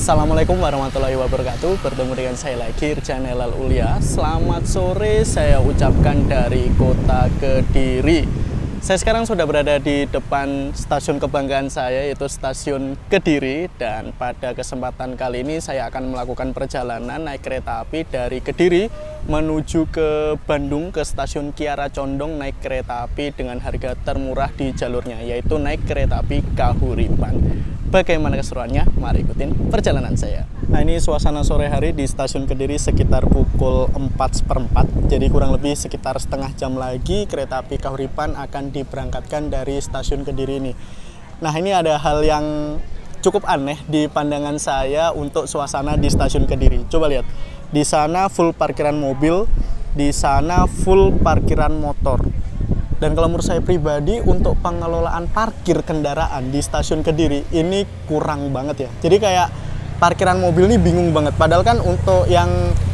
Assalamualaikum warahmatullahi wabarakatuh. Bertemu dengan saya lagi, Irjan Helal Ulia. Selamat sore saya ucapkan dari kota Kediri. Saya sekarang sudah berada di depan stasiun kebanggaan saya, yaitu stasiun Kediri. Dan pada kesempatan kali ini saya akan melakukan perjalanan naik kereta api dari Kediri menuju ke Bandung, ke stasiun Kiara Condong, naik kereta api dengan harga termurah di jalurnya, yaitu naik kereta api Kahuripan. Bagaimana keseruannya? Mari ikutin perjalanan saya. Nah, ini suasana sore hari di stasiun Kediri sekitar pukul 4:04. Jadi kurang lebih sekitar setengah jam lagi kereta api Kahuripan akan diberangkatkan dari stasiun Kediri ini. Nah, ini ada hal yang cukup aneh di pandangan saya untuk suasana di stasiun Kediri. Coba lihat. Di sana full parkiran mobil, di sana full parkiran motor. Dan kalau menurut saya pribadi, untuk pengelolaan parkir kendaraan di stasiun Kediri ini kurang banget ya. Jadi kayak parkiran mobil ini bingung banget. Padahal kan untuk yang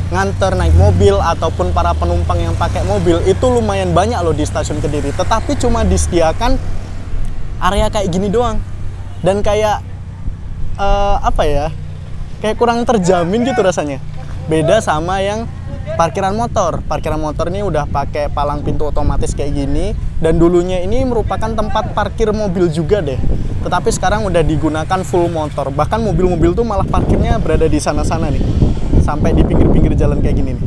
nganter naik mobil ataupun para penumpang yang pakai mobil itu lumayan banyak loh di stasiun Kediri. Tetapi cuma disediakan area kayak gini doang. Dan kayak kayak kurang terjamin gitu rasanya. Beda sama yang parkiran motor. Parkiran motor ini udah pakai palang pintu otomatis kayak gini, dan dulunya ini merupakan tempat parkir mobil juga deh. Tetapi sekarang udah digunakan full motor. Bahkan mobil-mobil tuh malah parkirnya berada di sana-sana nih. Sampai di pinggir-pinggir jalan kayak gini nih.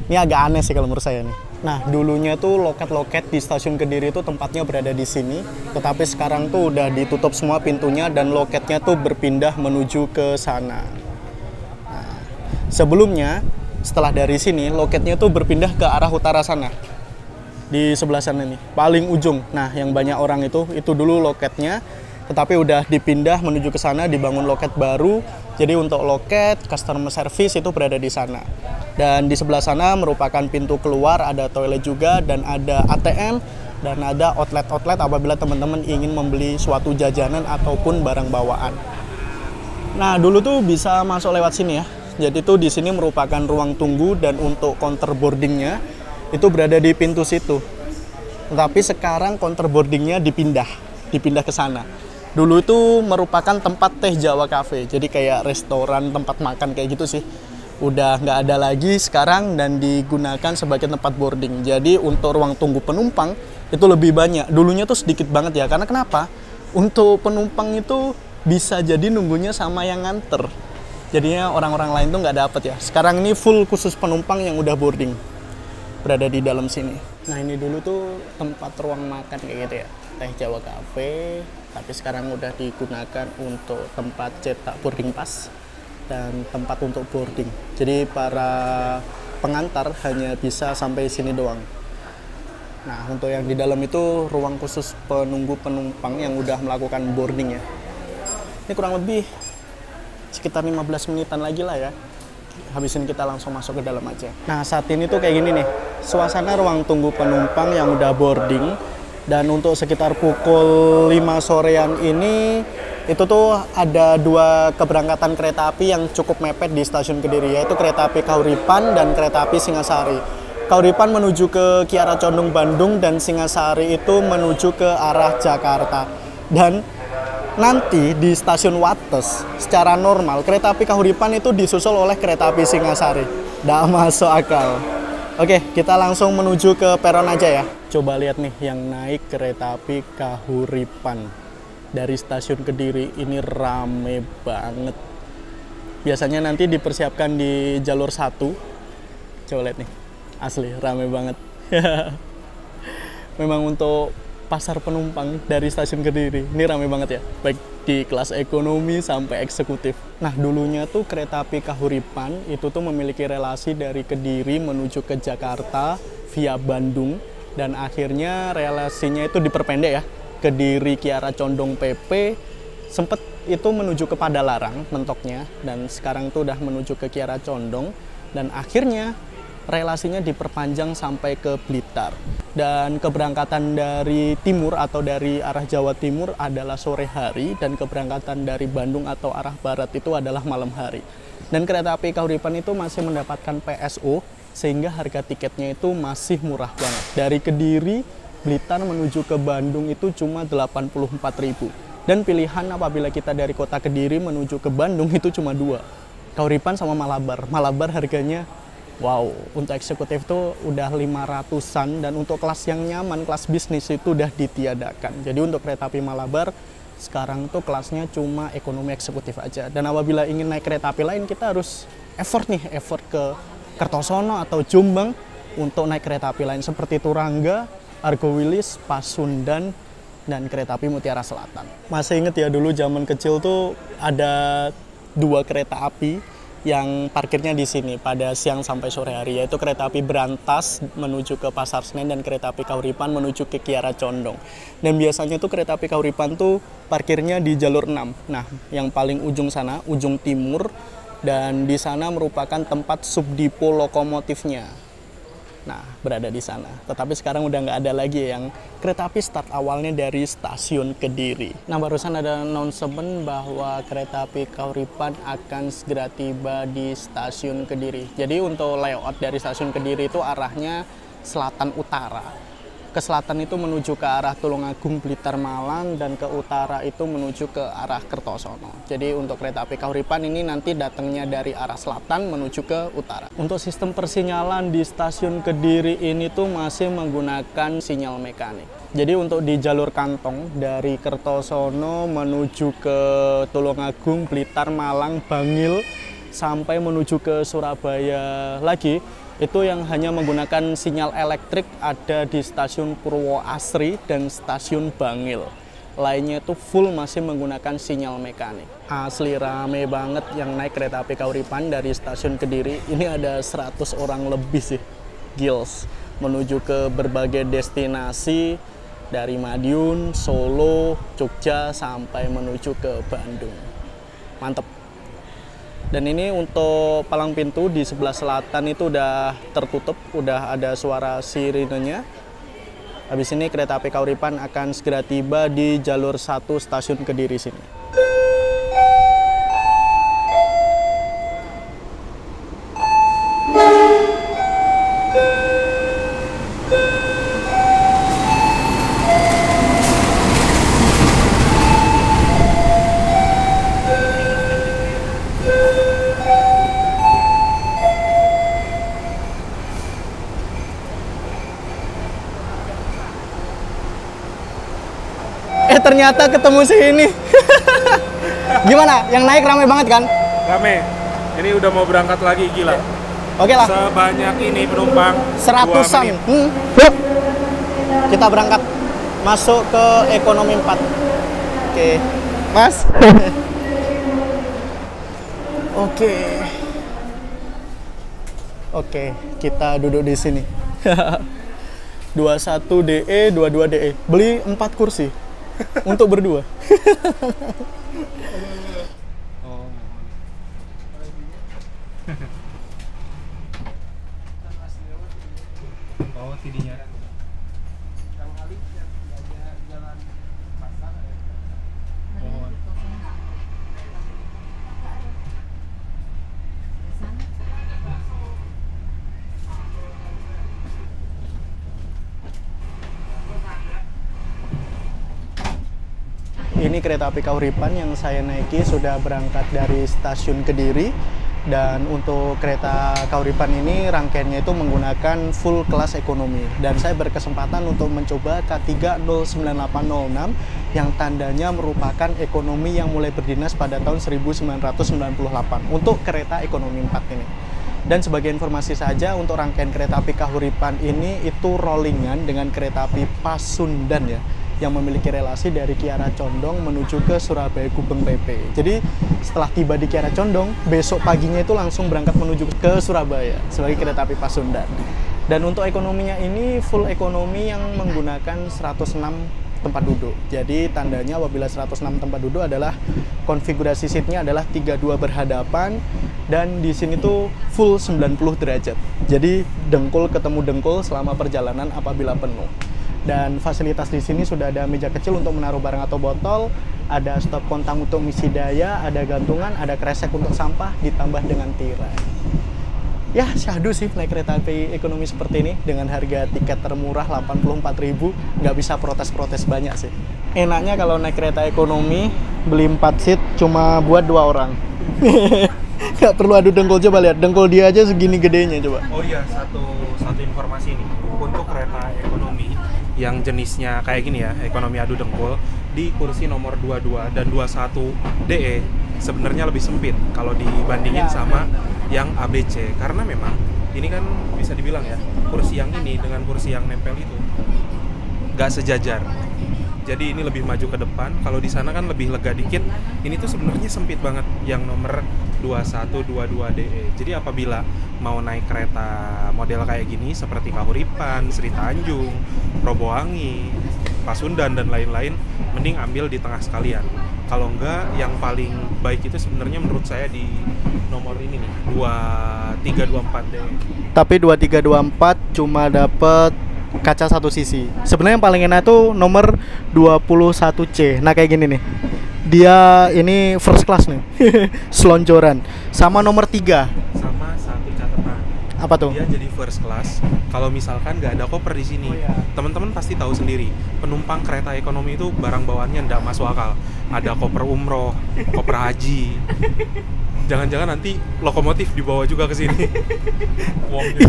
Ini agak aneh sih kalau menurut saya nih. Nah, dulunya tuh loket-loket di stasiun Kediri itu tempatnya berada di sini, tetapi sekarang tuh udah ditutup semua pintunya dan loketnya tuh berpindah menuju ke sana. Nah, sebelumnya setelah dari sini, loketnya tuh berpindah ke arah utara sana. Di sebelah sana nih, paling ujung. Nah, yang banyak orang itu dulu loketnya, tetapi udah dipindah menuju ke sana, dibangun loket baru. Jadi untuk loket, customer service itu berada di sana. Dan di sebelah sana merupakan pintu keluar, ada toilet juga, dan ada ATM, dan ada outlet-outlet apabila teman-teman ingin membeli suatu jajanan ataupun barang bawaan. Nah, dulu tuh bisa masuk lewat sini ya. Jadi tuh di sini merupakan ruang tunggu, dan untuk counter boardingnya itu berada di pintu situ. Tetapi sekarang counter boardingnya dipindah ke sana. Dulu itu merupakan tempat teh Jawa Cafe, jadi kayak restoran, tempat makan kayak gitu sih. Udah nggak ada lagi sekarang dan digunakan sebagai tempat boarding. Jadi untuk ruang tunggu penumpang itu lebih banyak. Dulunya tuh sedikit banget ya, karena kenapa? Untuk penumpang itu bisa jadi nunggunya sama yang nganter. Jadinya orang-orang lain tuh nggak dapet ya. Sekarang ini full khusus penumpang yang udah boarding berada di dalam sini. Nah, ini dulu tuh tempat ruang makan kayak gitu ya, teh Jawa Cafe. Tapi sekarang udah digunakan untuk tempat cetak boarding pass dan tempat untuk boarding. Jadi para pengantar hanya bisa sampai sini doang. Nah, untuk yang di dalam itu ruang khusus penunggu penumpang yang udah melakukan boarding ya. Ini kurang lebih sekitar 15 menitan lagi lah ya. Habis ini kita langsung masuk ke dalam aja. Nah, saat ini tuh kayak gini nih, suasana ruang tunggu penumpang yang udah boarding. Dan untuk sekitar pukul 5 sorean ini, itu tuh ada dua keberangkatan kereta api yang cukup mepet di stasiun Kediri, yaitu kereta api Kahuripan dan kereta api Singasari. Kahuripan menuju ke Kiara Condong Bandung, dan Singasari itu menuju ke arah Jakarta. Dan nanti di stasiun Wates, secara normal kereta api Kahuripan itu disusul oleh kereta api Singasari. Nggak masuk akal. Oke, kita langsung menuju ke peron aja ya. Coba lihat nih yang naik kereta api Kahuripan dari stasiun Kediri, ini rame banget. Biasanya nanti dipersiapkan di jalur 1. Coba lihat nih, asli rame banget. Memang untuk pasar penumpang dari stasiun Kediri ini ramai banget ya, baik di kelas ekonomi sampai eksekutif. Nah, dulunya tuh kereta api Kahuripan itu tuh memiliki relasi dari Kediri menuju ke Jakarta via Bandung, dan akhirnya relasinya itu diperpendek ya, Kediri Kiara Condong PP, sempet itu menuju ke Padalarang mentoknya, dan sekarang tuh udah menuju ke Kiara Condong, dan akhirnya relasinya diperpanjang sampai ke Blitar. Dan keberangkatan dari timur atau dari arah Jawa Timur adalah sore hari, dan keberangkatan dari Bandung atau arah barat itu adalah malam hari. Dan kereta api Kahuripan itu masih mendapatkan PSO, sehingga harga tiketnya itu masih murah banget. Dari Kediri, Blitar menuju ke Bandung itu cuma 84.000. Dan pilihan apabila kita dari kota Kediri menuju ke Bandung itu cuma dua, Kauripan sama Malabar. Malabar harganya wow, untuk eksekutif tuh udah 500-an, dan untuk kelas yang nyaman, kelas bisnis itu udah ditiadakan. Jadi untuk kereta api Malabar sekarang tuh kelasnya cuma ekonomi eksekutif aja. Dan apabila ingin naik kereta api lain, kita harus effort ke Kertosono atau Jombang untuk naik kereta api lain seperti Turangga, Argo Wilis, Pasundan, dan kereta api Mutiara Selatan. Masih inget ya, dulu zaman kecil tuh ada dua kereta api yang parkirnya di sini pada siang sampai sore hari, yaitu kereta api Berantas menuju ke Pasar Senen dan kereta api Kauripan menuju ke Kiara Condong. Dan biasanya tuh kereta api Kauripan tuh parkirnya di jalur 6. Nah, yang paling ujung sana, ujung timur, dan di sana merupakan tempat subdipo lokomotifnya. Nah, berada di sana. Tetapi sekarang udah nggak ada lagi yang kereta api start awalnya dari stasiun Kediri. Nah, barusan ada announcement bahwa kereta api Kauripan akan segera tiba di stasiun Kediri. Jadi untuk layout dari stasiun Kediri itu arahnya selatan utara. Ke selatan itu menuju ke arah Tulungagung, Blitar, Malang, dan ke utara itu menuju ke arah Kertosono. Jadi untuk kereta api Kauripan ini nanti datangnya dari arah selatan menuju ke utara. Untuk sistem persinyalan di stasiun Kediri ini tuh masih menggunakan sinyal mekanik. Jadi untuk di jalur kantong dari Kertosono menuju ke Tulungagung, Blitar, Malang, Bangil, sampai menuju ke Surabaya lagi, itu yang hanya menggunakan sinyal elektrik ada di stasiun Purwoasri dan stasiun Bangil. Lainnya itu full masih menggunakan sinyal mekanik. Asli rame banget yang naik kereta api Kauripan dari stasiun Kediri. Ini ada 100 orang lebih sih, gils, menuju ke berbagai destinasi dari Madiun, Solo, Jogja, sampai menuju ke Bandung. Mantep. Dan ini untuk palang pintu di sebelah selatan itu udah tertutup, udah ada suara sirenenya. Habis ini kereta api Kauripan akan segera tiba di jalur 1 stasiun Kediri sini. Ternyata ketemu sini. Gimana? Yang naik ramai banget kan? Rame. Ini udah mau berangkat lagi, gila. Oke lah. Sebanyak ini penumpang. 100-an. Kita berangkat masuk ke ekonomi 4. Oke. Mas. Oke, kita duduk di sini. 21 DE, 22 DE. Beli 4 kursi. Untuk berdua. Oh, tidinya. Ini kereta api Kauripan yang saya naiki sudah berangkat dari stasiun Kediri. Dan untuk kereta Kauripan ini rangkaiannya itu menggunakan full kelas ekonomi. Dan saya berkesempatan untuk mencoba K3 09806 yang tandanya merupakan ekonomi yang mulai berdinas pada tahun 1998 untuk kereta ekonomi 4 ini. Dan sebagai informasi saja, untuk rangkaian kereta api Kauripan ini itu rollingan dengan kereta api Pasundan ya, yang memiliki relasi dari Kiara Condong menuju ke Surabaya Gubeng PP. Jadi setelah tiba di Kiara Condong, besok paginya itu langsung berangkat menuju ke Surabaya sebagai kereta api Pasundan. Dan untuk ekonominya ini full ekonomi yang menggunakan 106 tempat duduk. Jadi tandanya apabila 106 tempat duduk adalah konfigurasi seatnya adalah 32 berhadapan, dan di sini tuh full 90 derajat. Jadi dengkul ketemu dengkul selama perjalanan apabila penuh. Dan fasilitas di sini sudah ada meja kecil untuk menaruh barang atau botol, ada stop kontak untuk misi daya, ada gantungan, ada kresek untuk sampah, ditambah dengan tirai. Ya, syahdu sih naik kereta api ekonomi seperti ini dengan harga tiket termurah 84.000, nggak bisa protes-protes banyak sih. enaknya kalau naik kereta ekonomi beli 4 seat cuma buat 2 orang. Nggak perlu adu dengkul, coba lihat dengkul dia aja segini gedenya coba. Oh iya, satu informasi nih. Untuk kereta ekonomi yang jenisnya kayak gini ya, ekonomi adu dengkul, di kursi nomor 22 dan 21 DE sebenarnya lebih sempit kalau dibandingin sama yang ABC, karena memang ini kan bisa dibilang ya, kursi yang ini dengan kursi yang nempel itu nggak sejajar. Jadi ini lebih maju ke depan. Kalau di sana kan lebih lega dikit. Ini tuh sebenarnya sempit banget yang nomor 21, 22 DE. Jadi apabila mau naik kereta model kayak gini seperti Kahuripan, Sri Tanjung, Roboangi, Pasundan dan lain-lain, mending ambil di tengah sekalian. Kalau enggak, yang paling baik itu sebenarnya menurut saya di nomor ini nih, 23, 24 DE. Tapi 23, 24 cuma dapet kaca satu sisi. Sebenarnya yang paling enak tuh nomor 21C. Nah kayak gini nih. Dia ini first class nih. Selonjoran. Sama nomor 3. Sama satu catatan. Apa tuh? Dia jadi first class. Kalau misalkan nggak ada koper di sini, teman-teman pasti tahu sendiri. Penumpang kereta ekonomi itu barang bawaannya nggak masuk akal. Ada koper umroh, koper haji. Jangan-jangan nanti lokomotif dibawa juga ke sini.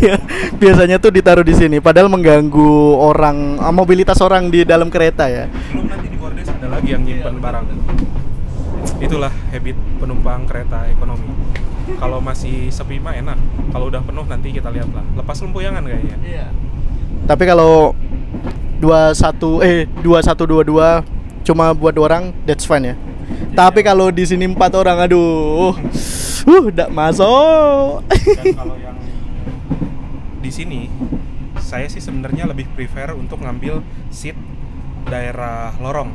Iya, biasanya tuh ditaruh di sini. Padahal mengganggu orang, mobilitas orang di dalam kereta ya. Belum nanti di bordes ada lagi yang nyimpen barang. Itulah habit penumpang kereta ekonomi. Kalau masih sepi mah enak. Kalau udah penuh nanti kita lihat lah. Lepas lempuyangan kayaknya. Iya. Tapi kalau 2122 cuma buat 2 orang, that's fine ya. Tapi kalau di sini 4 orang, aduh, nggak masuk. Dan kalau yang di sini, saya sih sebenarnya lebih prefer untuk ngambil seat daerah lorong.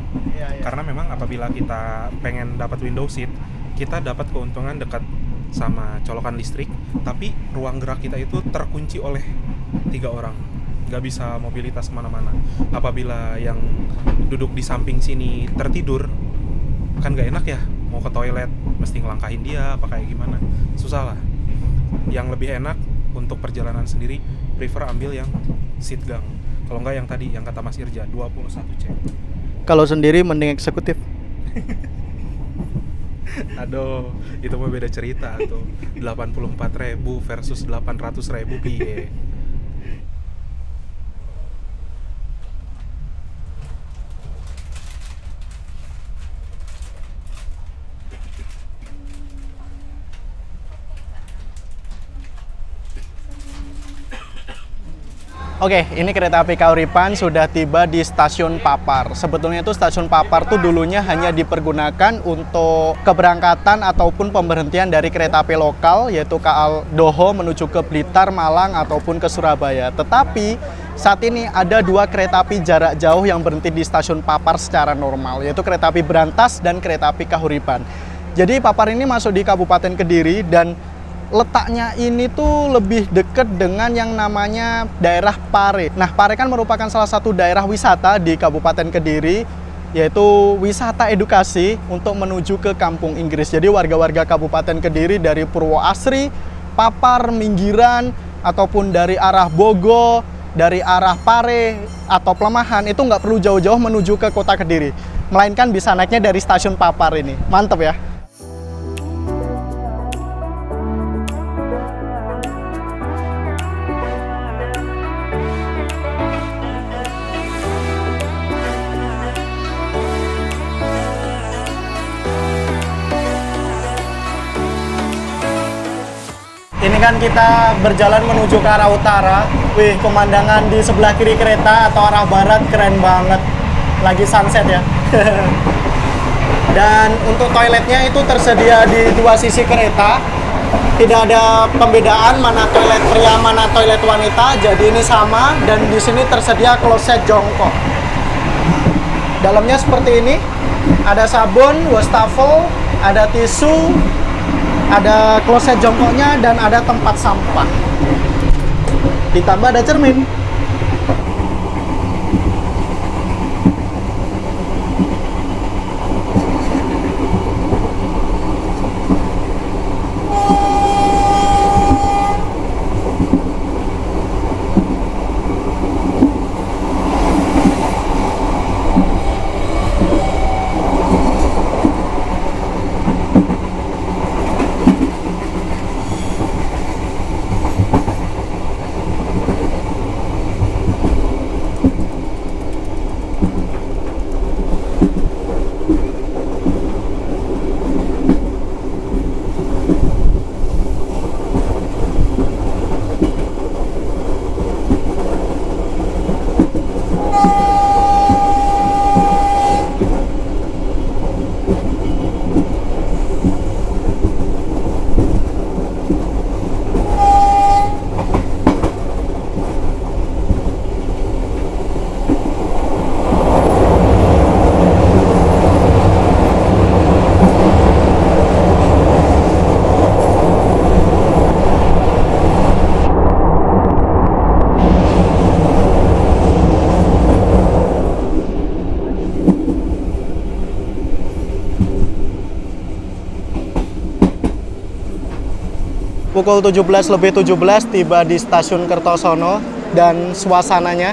Karena memang apabila kita pengen dapat window seat, kita dapat keuntungan dekat sama colokan listrik, tapi ruang gerak kita itu terkunci oleh 3 orang. Nggak bisa mobilitas kemana-mana. Apabila yang duduk di samping sini tertidur, kan nggak enak ya, mau ke toilet mesti ngelangkahin dia apa kayak gimana, susah lah. Yang lebih enak untuk perjalanan sendiri, prefer ambil yang seat gang. Kalau nggak yang tadi yang kata Mas Irja, 21C. Kalau sendiri mending eksekutif. Aduh, itu mah beda cerita tuh. 84.000 versus 800.000 piye. Oke, ini kereta api Kahuripan sudah tiba di stasiun Papar. Sebetulnya itu stasiun Papar tuh dulunya hanya dipergunakan untuk keberangkatan ataupun pemberhentian dari kereta api lokal, yaitu KA Doho menuju ke Blitar, Malang, ataupun ke Surabaya. Tetapi saat ini ada 2 kereta api jarak jauh yang berhenti di stasiun Papar secara normal, yaitu kereta api Brantas dan kereta api Kahuripan. Jadi Papar ini masuk di Kabupaten Kediri dan letaknya ini tuh lebih dekat dengan yang namanya daerah Pare. Nah, Pare kan merupakan salah satu daerah wisata di Kabupaten Kediri, yaitu wisata edukasi untuk menuju ke Kampung Inggris. Jadi warga-warga Kabupaten Kediri dari Purwoasri, Papar, Minggiran, ataupun dari arah Bogo, dari arah Pare atau Plemahan, itu nggak perlu jauh-jauh menuju ke kota Kediri, melainkan bisa naiknya dari stasiun Papar ini. Mantap ya. Ini kan kita berjalan menuju ke arah utara. Wih, pemandangan di sebelah kiri kereta atau arah barat keren banget. Lagi sunset ya. Dan untuk toiletnya itu tersedia di 2 sisi kereta. Tidak ada pembedaan mana toilet pria, mana toilet wanita. Jadi ini sama, dan di sini tersedia kloset jongkok. Dalamnya seperti ini. Ada sabun, wastafel, ada tisu, ada kloset jongkoknya, dan ada tempat sampah. Ditambah ada cermin. pukul 17:17 tiba di stasiun Kertosono dan suasananya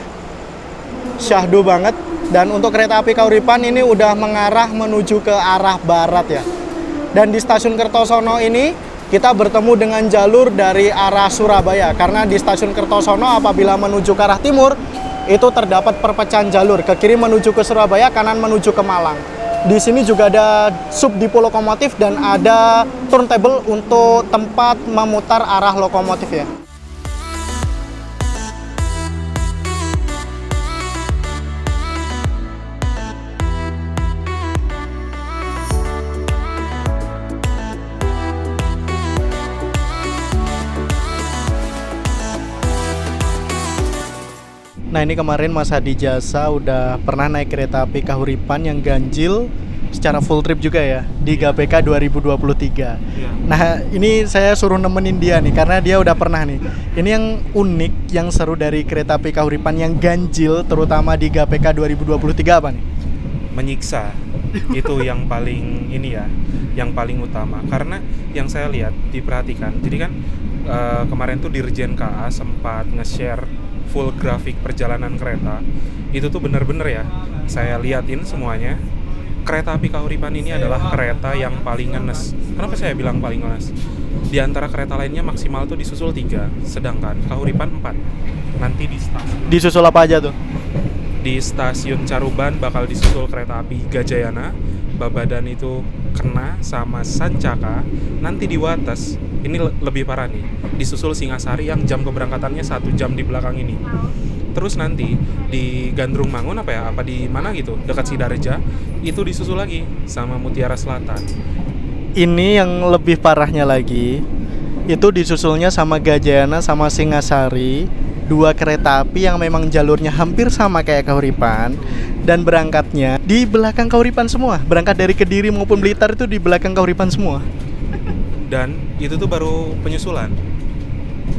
syahdu banget. Dan untuk kereta api Kahuripan ini udah mengarah menuju ke arah barat ya. Dan di stasiun Kertosono ini kita bertemu dengan jalur dari arah Surabaya. Karena di stasiun Kertosono apabila menuju ke arah timur, itu terdapat perpecahan jalur. Ke kiri menuju ke Surabaya, kanan menuju ke Malang. Di sini juga ada subdipo lokomotif dan ada turntable untuk tempat memutar arah lokomotif ya. Nah ini kemarin Mas Hadi Jasa udah pernah naik kereta api Kahuripan yang ganjil secara full trip juga ya di GBK 2023. Nah ini saya suruh nemenin dia nih karena dia udah pernah nih. Ini yang unik, yang seru dari kereta api Kahuripan yang ganjil terutama di GBK 2023 apa nih? Menyiksa. Itu yang paling ini ya, yang paling utama. Karena yang saya lihat, diperhatikan. Jadi kan kemarin tuh Dirjen KA sempat nge-share full grafik perjalanan kereta. Itu tuh bener-bener ya, saya liatin semuanya. Kereta api Kahuripan ini adalah kereta yang paling ngenes. Kenapa saya bilang paling ngenes? Di antara kereta lainnya maksimal tuh disusul 3, sedangkan Kahuripan 4. Nanti di stasiun. Disusul apa aja tuh? Di stasiun Caruban bakal disusul kereta api Gajayana, Babadan itu kena sama Sancaka. Nanti di Wates, ini lebih parah nih, disusul Singasari yang jam keberangkatannya 1 jam di belakang ini. Terus nanti di Gandrung Mangun apa ya, apa di mana gitu, dekat Sidareja, itu disusul lagi sama Mutiara Selatan. Ini yang lebih parahnya lagi, itu disusulnya sama Gajayana sama Singasari, 2 kereta api yang memang jalurnya hampir sama kayak Kahuripan dan berangkatnya di belakang Kahuripan semua. Berangkat dari Kediri maupun Blitar itu di belakang Kahuripan semua. Dan itu tuh baru penyusulan.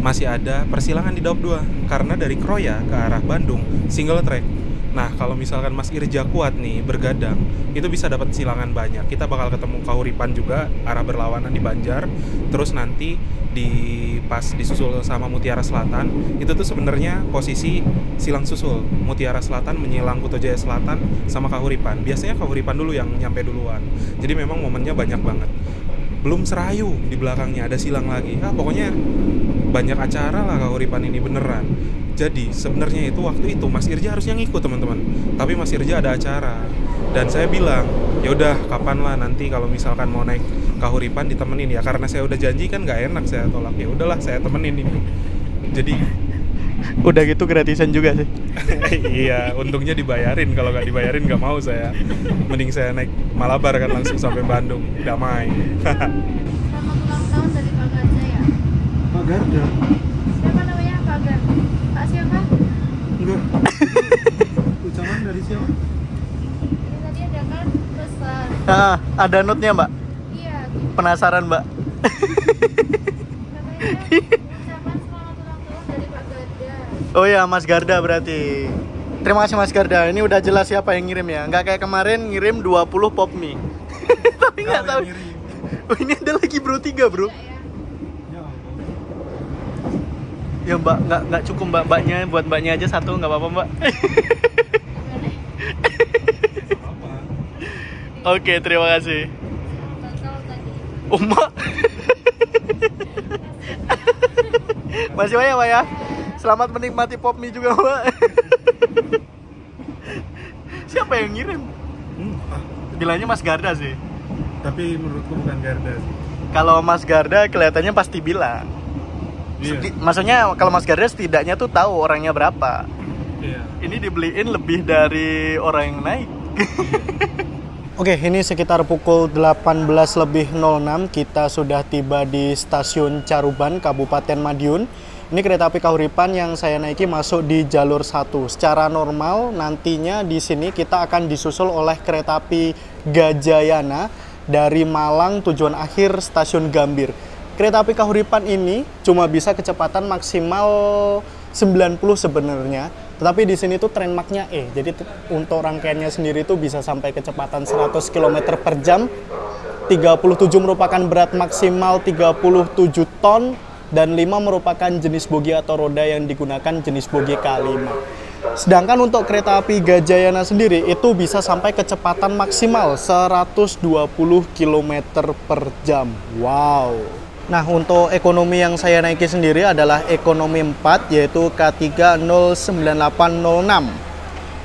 Masih ada persilangan di Daup 2 karena dari Kroya ke arah Bandung single track. Nah, kalau misalkan Mas Irja kuat nih bergadang, itu bisa dapat silangan banyak. Kita bakal ketemu Kahuripan juga arah berlawanan di Banjar. Terus nanti di pas disusul sama Mutiara Selatan, itu tuh sebenarnya posisi silang susul. Mutiara Selatan menyilang Kutojaya Selatan sama Kahuripan. Biasanya Kahuripan dulu yang nyampe duluan. Jadi memang momennya banyak banget. Belum Serayu di belakangnya ada silang lagi. Pokoknya banyak acara lah Kahuripan ini beneran. Jadi sebenarnya itu waktu itu Mas Irja harusnya ngikut teman-teman. Tapi Mas Irja ada acara. Dan saya bilang, ya udah kapan lah nanti kalau misalkan mau naik Kahuripan ditemenin ya, karena saya udah janji kan nggak enak saya tolak. Ya udahlah saya temenin ini. Jadi udah gitu gratisan juga sih. Iya, untungnya dibayarin. Kalau nggak dibayarin nggak mau saya. Mending saya naik Malabar kan langsung sampai Bandung, damai. Selamat ulang tahun dari Pak Garda ya? Pak Garda? Siapa namanya Pak Garda? Pak siapa? Enggak. Ucapan dari siapa? Ini tadi ada kan pesan. Ada note-nya Mbak? Iya. Penasaran Mbak? Katanya ucapan selamat ulang tahun dari Pak Garda. Oh ya Mas Garda berarti. Terima kasih Mas Garda, ini udah jelas siapa yang ngirim ya. Nggak kayak kemarin ngirim 20 pop mie. Tapi nggak tahu. Oh ini ada lagi bro 3 bro. Ya Mbak, nggak cukup mbaknya, buat mbaknya aja 1 nggak apa-apa Mbak. Oke, terima kasih. Ulang tahun tadi. Oh Mbak. Masih banyak Mbak ya. Selamat menikmati pop mie juga Mbak. Siapa yang ngirim? Bilangnya Mas Garda sih. Tapi menurutku bukan Garda sih. Kalau Mas Garda kelihatannya pasti bilang. Iya. Maksudnya kalau Mas Garda setidaknya tuh tahu orangnya berapa. Iya. Ini dibeliin lebih dari orang yang naik. Oke, ini sekitar pukul 18:06 kita sudah tiba di stasiun Caruban, Kabupaten Madiun. Ini kereta api Kahuripan yang saya naiki masuk di jalur 1. Secara normal nantinya di sini kita akan disusul oleh kereta api Gajayana dari Malang tujuan akhir stasiun Gambir. Kereta api Kahuripan ini cuma bisa kecepatan maksimal 90 sebenarnya, tetapi di sini tuh trainmarknya E. Jadi untuk rangkaiannya sendiri tuh bisa sampai kecepatan 100 km per jam. 37 merupakan berat maksimal 37 ton. dan 5 merupakan jenis bogi atau roda yang digunakan jenis bogi K5. Sedangkan untuk kereta api Gajayana sendiri itu bisa sampai kecepatan maksimal 120 km per jam. Wow. Nah, untuk ekonomi yang saya naiki sendiri adalah ekonomi 4, yaitu K309806.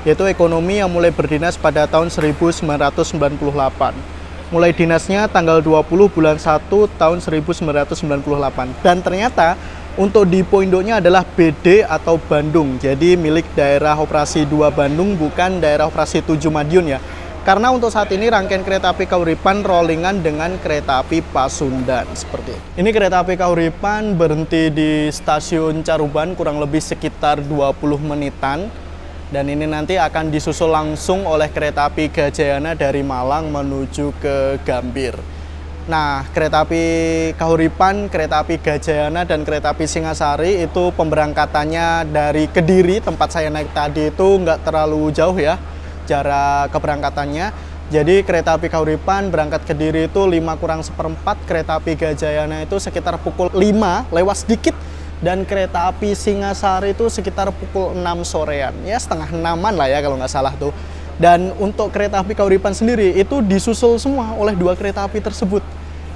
Yaitu ekonomi yang mulai berdinas pada tahun 1998. Mulai dinasnya tanggal 20 bulan 1 tahun 1998. Dan ternyata untuk depo induknya adalah BD atau Bandung. Jadi milik daerah operasi 2 Bandung, bukan daerah operasi 7 Madiun ya. Karena untuk saat ini rangkaian kereta api Kahuripan rollingan dengan kereta api Pasundan seperti itu. Ini kereta api Kahuripan berhenti di stasiun Caruban kurang lebih sekitar 20 menitan. Dan ini nanti akan disusul langsung oleh kereta api Gajayana dari Malang menuju ke Gambir. Nah, kereta api Kahuripan, kereta api Gajayana, dan kereta api Singasari itu pemberangkatannya dari Kediri, tempat saya naik tadi itu nggak terlalu jauh ya jarak keberangkatannya. Jadi kereta api Kahuripan berangkat Kediri itu 5 kurang seperempat, kereta api Gajayana itu sekitar pukul 5 lewat sedikit, dan kereta api Singasari itu sekitar pukul 6 sorean, ya setengah 6-an lah ya kalau nggak salah tuh. Dan untuk kereta api Kahuripan sendiri itu disusul semua oleh 2 kereta api tersebut,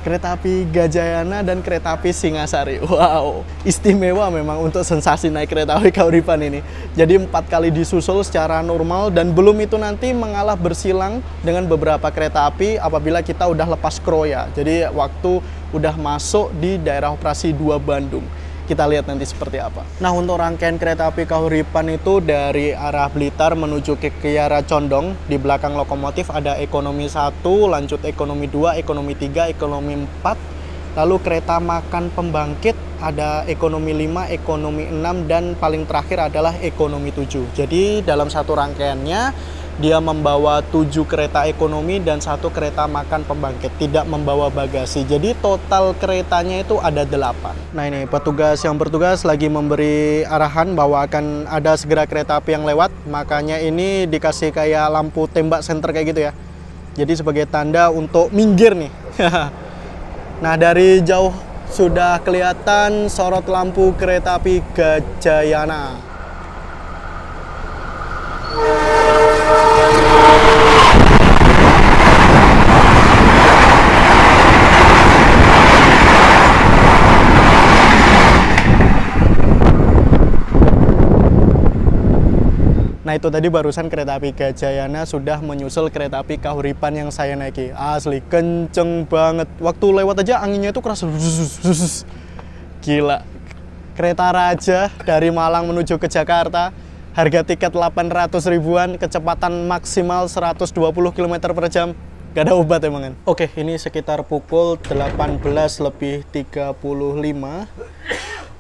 kereta api Gajayana dan kereta api Singasari. Wow, istimewa memang untuk sensasi naik kereta api Kahuripan ini. Jadi 4 kali disusul secara normal, dan belum itu nanti mengalah bersilang dengan beberapa kereta api apabila kita udah lepas kroya. Jadi waktu udah masuk di daerah operasi 2 Bandung. Kita lihat nanti seperti apa. Nah, untuk rangkaian kereta api Kahuripan itu dari arah Blitar menuju ke Kiara Condong. Di belakang lokomotif ada ekonomi 1, lanjut ekonomi 2, ekonomi 3, ekonomi 4. Lalu kereta makan pembangkit ada ekonomi 5, ekonomi 6, dan paling terakhir adalah ekonomi 7. Jadi dalam satu rangkaiannya dia membawa 7 kereta ekonomi dan 1 kereta makan pembangkit, tidak membawa bagasi. Jadi total keretanya itu ada 8. Nah, ini petugas yang bertugas lagi memberi arahan bahwa akan ada segera kereta api yang lewat. Makanya ini dikasih kayak lampu tembak senter kayak gitu ya. Jadi sebagai tanda untuk minggir nih. Nah, dari jauh sudah kelihatan sorot lampu kereta api Gajayana. Nah, itu tadi barusan kereta api Gajayana sudah menyusul kereta api Kahuripan yang saya naiki. Asli, kenceng banget. Waktu lewat aja anginnya itu keras. Gila. Kereta Raja dari Malang menuju ke Jakarta. Harga tiket 800 ribuan, kecepatan maksimal 120 km per jam. Gak ada obat emang kan? Oke, ini sekitar pukul 18:35.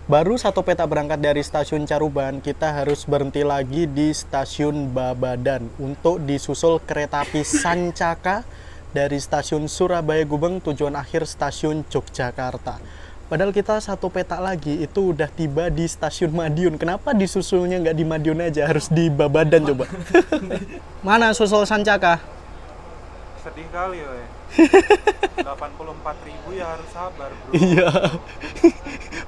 Baru 1 peta berangkat dari stasiun Caruban, kita harus berhenti lagi di stasiun Babadan untuk disusul kereta api Sancaka dari stasiun Surabaya Gubeng, tujuan akhir stasiun Yogyakarta. Padahal kita 1 peta lagi itu udah tiba di stasiun Madiun. Kenapa disusulnya nggak di Madiun aja, harus di Babadan coba? Mana susul Sancaka? Sedih kali ya. 84.000 ya harus sabar bro. Iya.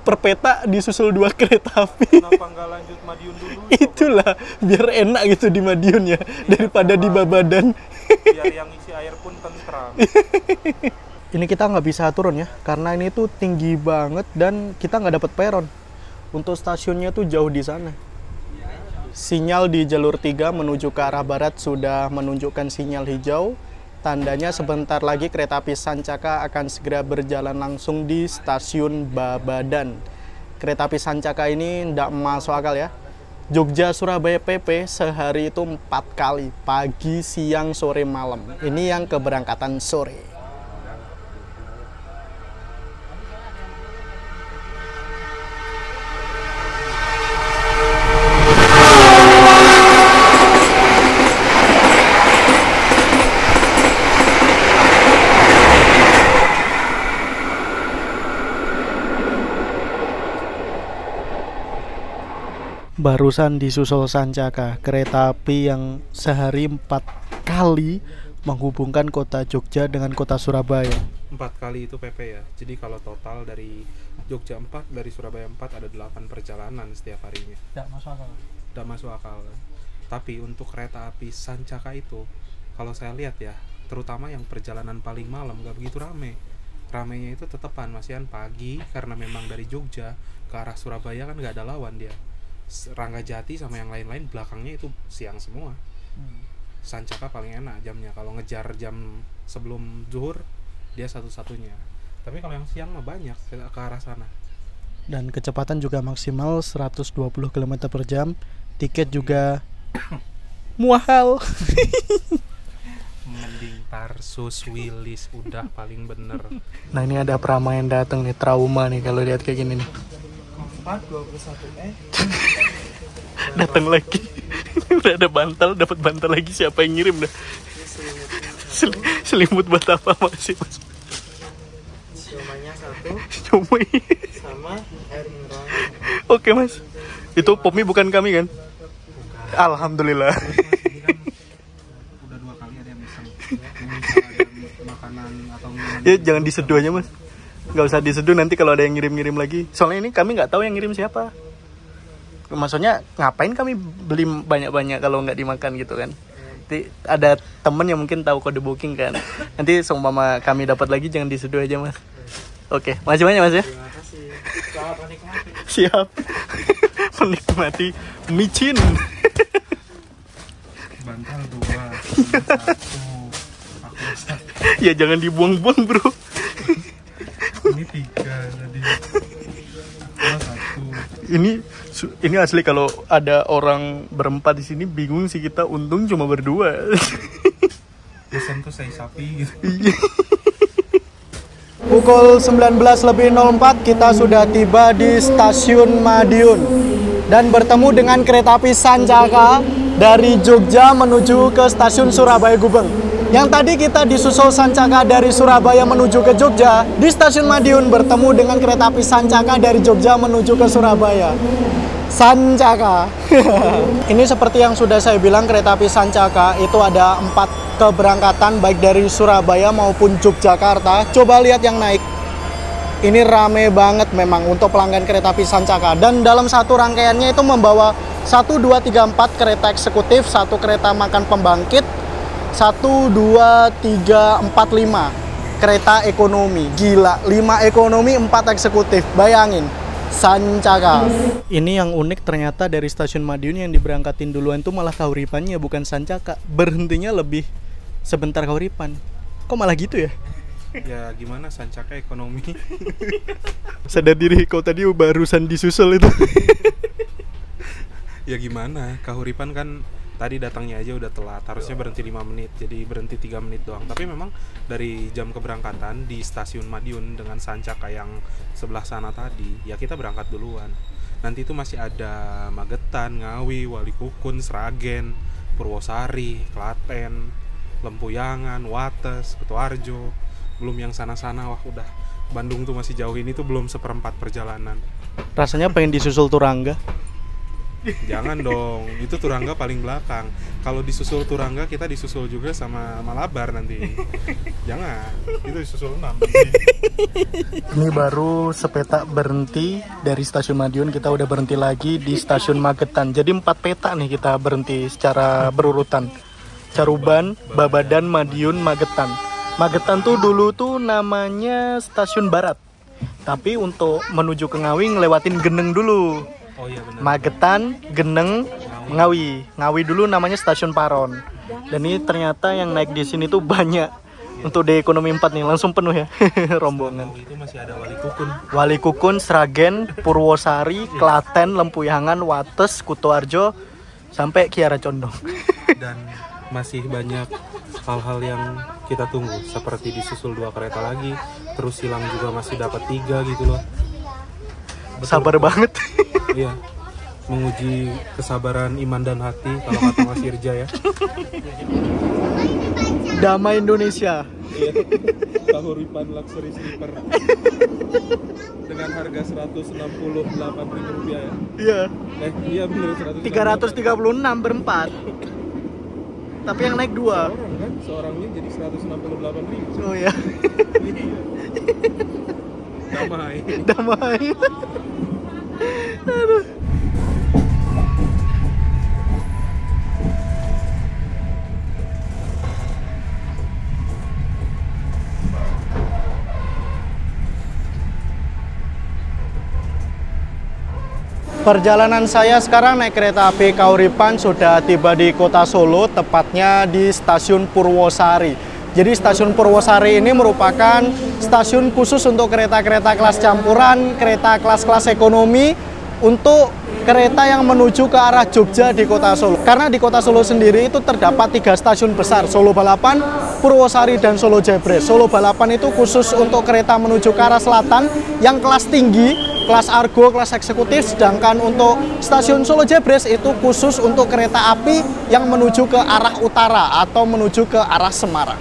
Per peta disusul 2 kereta api. Kenapa nggak lanjut Madiun dulu? Itulah, biar enak gitu di Madiun ya, daripada di Babadan. Biar yang isi air pun tentram. Ini kita nggak bisa turun ya, karena ini tuh tinggi banget dan kita nggak dapat peron. Untuk stasiunnya tuh jauh di sana. Sinyal di jalur 3 menuju ke arah barat sudah menunjukkan sinyal hijau. Tandanya sebentar lagi kereta api Sancaka akan segera berjalan langsung di stasiun Babadan. Kereta api Sancaka ini tidak masuk akal ya. Jogja Surabaya PP sehari itu 4 kali, pagi, siang, sore, malam. Ini yang keberangkatan sore. Barusan disusul Sancaka, kereta api yang sehari 4 kali menghubungkan kota Jogja dengan kota Surabaya. 4 kali itu PP ya. Jadi kalau total dari Jogja 4, dari Surabaya 4 ada 8 perjalanan setiap harinya. Tidak masuk akal. Tidak masuk akal kan. Tapi untuk kereta api Sancaka itu, kalau saya lihat ya, terutama yang perjalanan paling malam gak begitu rame. Ramenya itu tetepan, masihan pagi, karena memang dari Jogja ke arah Surabaya kan gak ada lawan dia. Ranggajati sama yang lain-lain belakangnya itu siang semua. Sancaka paling enak jamnya, kalau ngejar jam sebelum zuhur dia satu-satunya. Tapi kalau yang siang mah banyak ke arah sana. Dan kecepatan juga maksimal 120 km per jam. Tiket juga mahal. Mending Tarsus, Wilis udah paling bener. Nah ini ada Prama yang datang nih, trauma nih kalau lihat kayak gini nih. 421 Datang lagi. Udah ada bantal, dapat bantal lagi, siapa yang ngirim dah? Selimut buat apa masih mas? siomanya 1 Siomay. sama air mineral. Oke mas. Itu Popmi bukan kami kan? Bukan. Alhamdulillah. Ini kan udah 2 kali ada yang pesan. Ini ada makanan atau minuman. Ya jangan diseduh aja mas. Nggak usah diseduh, nanti kalau ada yang ngirim-ngirim lagi. Soalnya ini kami nggak tahu yang ngirim siapa. Maksudnya ngapain kami beli banyak-banyak kalau nggak dimakan gitu kan? Nanti ada temen yang mungkin tahu kode booking kan. Nanti seumpama kami dapat lagi jangan diseduh aja mas. Oke, makasih banyak mas ya. Terima kasih. Selamat menikmati. Siap. Menikmati micin. Bantal 2, 1. Aku satu. Ya jangan dibuang-buang bro. Ini 3 tadi. Aku 1. Ini asli kalau ada orang berempat di sini bingung sih kita, untung cuma berdua. Pesan tuh saya sapi gitu. Pukul 19.04 kita sudah tiba di stasiun Madiun dan bertemu dengan kereta api Sancaka dari Jogja menuju ke stasiun Surabaya Gubeng. Yang tadi kita disusul Sancaka dari Surabaya menuju ke Jogja, di stasiun Madiun bertemu dengan kereta api Sancaka dari Jogja menuju ke Surabaya. Sancaka. Ini seperti yang sudah saya bilang, kereta api Sancaka itu ada 4 keberangkatan baik dari Surabaya maupun Yogyakarta. Coba lihat yang naik. Ini rame banget memang untuk pelanggan kereta api Sancaka. Dan dalam satu rangkaiannya itu membawa 1, 2, 3, 4 kereta eksekutif, 1 kereta makan pembangkit, 1, 2, 3, 4, 5 kereta ekonomi. Gila, 5 ekonomi, 4 eksekutif. Bayangin. Sancaka. Ini yang unik, ternyata dari stasiun Madiun yang diberangkatin duluan tuh malah Kahuripannya, bukan Sancaka. Berhentinya lebih sebentar Kahuripan. Kok malah gitu ya? Ya gimana Sancaka ekonomi. Sadar diri kau tadi barusan disusul itu. Ya gimana, Kahuripan kan tadi datangnya aja udah telat, harusnya berhenti 5 menit, jadi berhenti 3 menit doang. Tapi memang dari jam keberangkatan di stasiun Madiun dengan Sancaka yang sebelah sana tadi, ya kita berangkat duluan. Nanti itu masih ada Magetan, Ngawi, Walikukun, Sragen, Purwosari, Klaten, Lempuyangan, Wates, Kutoarjo. Belum yang sana-sana, wah udah Bandung tuh masih jauh, ini tuh belum seperempat perjalanan. Rasanya pengen disusul Turangga. Jangan dong, itu Turangga paling belakang. Kalau disusul Turangga, kita disusul juga sama Malabar nanti. Jangan, itu disusul 6 nanti. Ini baru sepetak berhenti dari stasiun Madiun, kita udah berhenti lagi di stasiun Magetan. Jadi 4 peta nih kita berhenti secara berurutan. Caruban, Babadan, Madiun, Magetan. Magetan tuh dulu tuh namanya stasiun Barat. Tapi untuk menuju ke Ngawi ngelewatin Geneng dulu. Oh iya benar. Magetan, Geneng, Ngawi. Ngawi dulu namanya stasiun Paron. Dan ini ternyata yang naik di sini tuh banyak. Untuk di ekonomi 4 nih langsung penuh ya rombongan. Itu masih ada Walikukun. Walikukun, Sragen, Purwosari, Klaten, Lempuyangan, Wates, Kutoarjo, sampai Kiara Condong. Dan masih banyak hal-hal yang kita tunggu, seperti disusul 2 kereta lagi, terus silang juga masih dapat 3 gitu loh. Sabar banget. Iya, menguji kesabaran iman dan hati kalau kata Mas Irja ya. Damai Indonesia. Iya. Kahuripan Luxury Sleeper dengan harga Rp168.000 ya. Iya. Iya bener 336 berempat. Tapi yang naik 2. Seorang kan, seorangnya jadi 168.000. Oh ya. Damai. Damai. Aduh. Perjalanan saya sekarang naik kereta api Kauripan sudah tiba di kota Solo, tepatnya di stasiun Purwosari. Jadi stasiun Purwosari ini merupakan stasiun khusus untuk kereta-kereta kelas campuran, kereta kelas-kelas ekonomi, untuk kereta yang menuju ke arah Jogja di kota Solo. Karena di kota Solo sendiri itu terdapat 3 stasiun besar, Solo Balapan, Purwosari, dan Solo Jebres. Solo Balapan itu khusus untuk kereta menuju ke arah selatan yang kelas tinggi, kelas Argo, kelas eksekutif, sedangkan untuk stasiun Solo Jebres itu khusus untuk kereta api yang menuju ke arah utara atau menuju ke arah Semarang.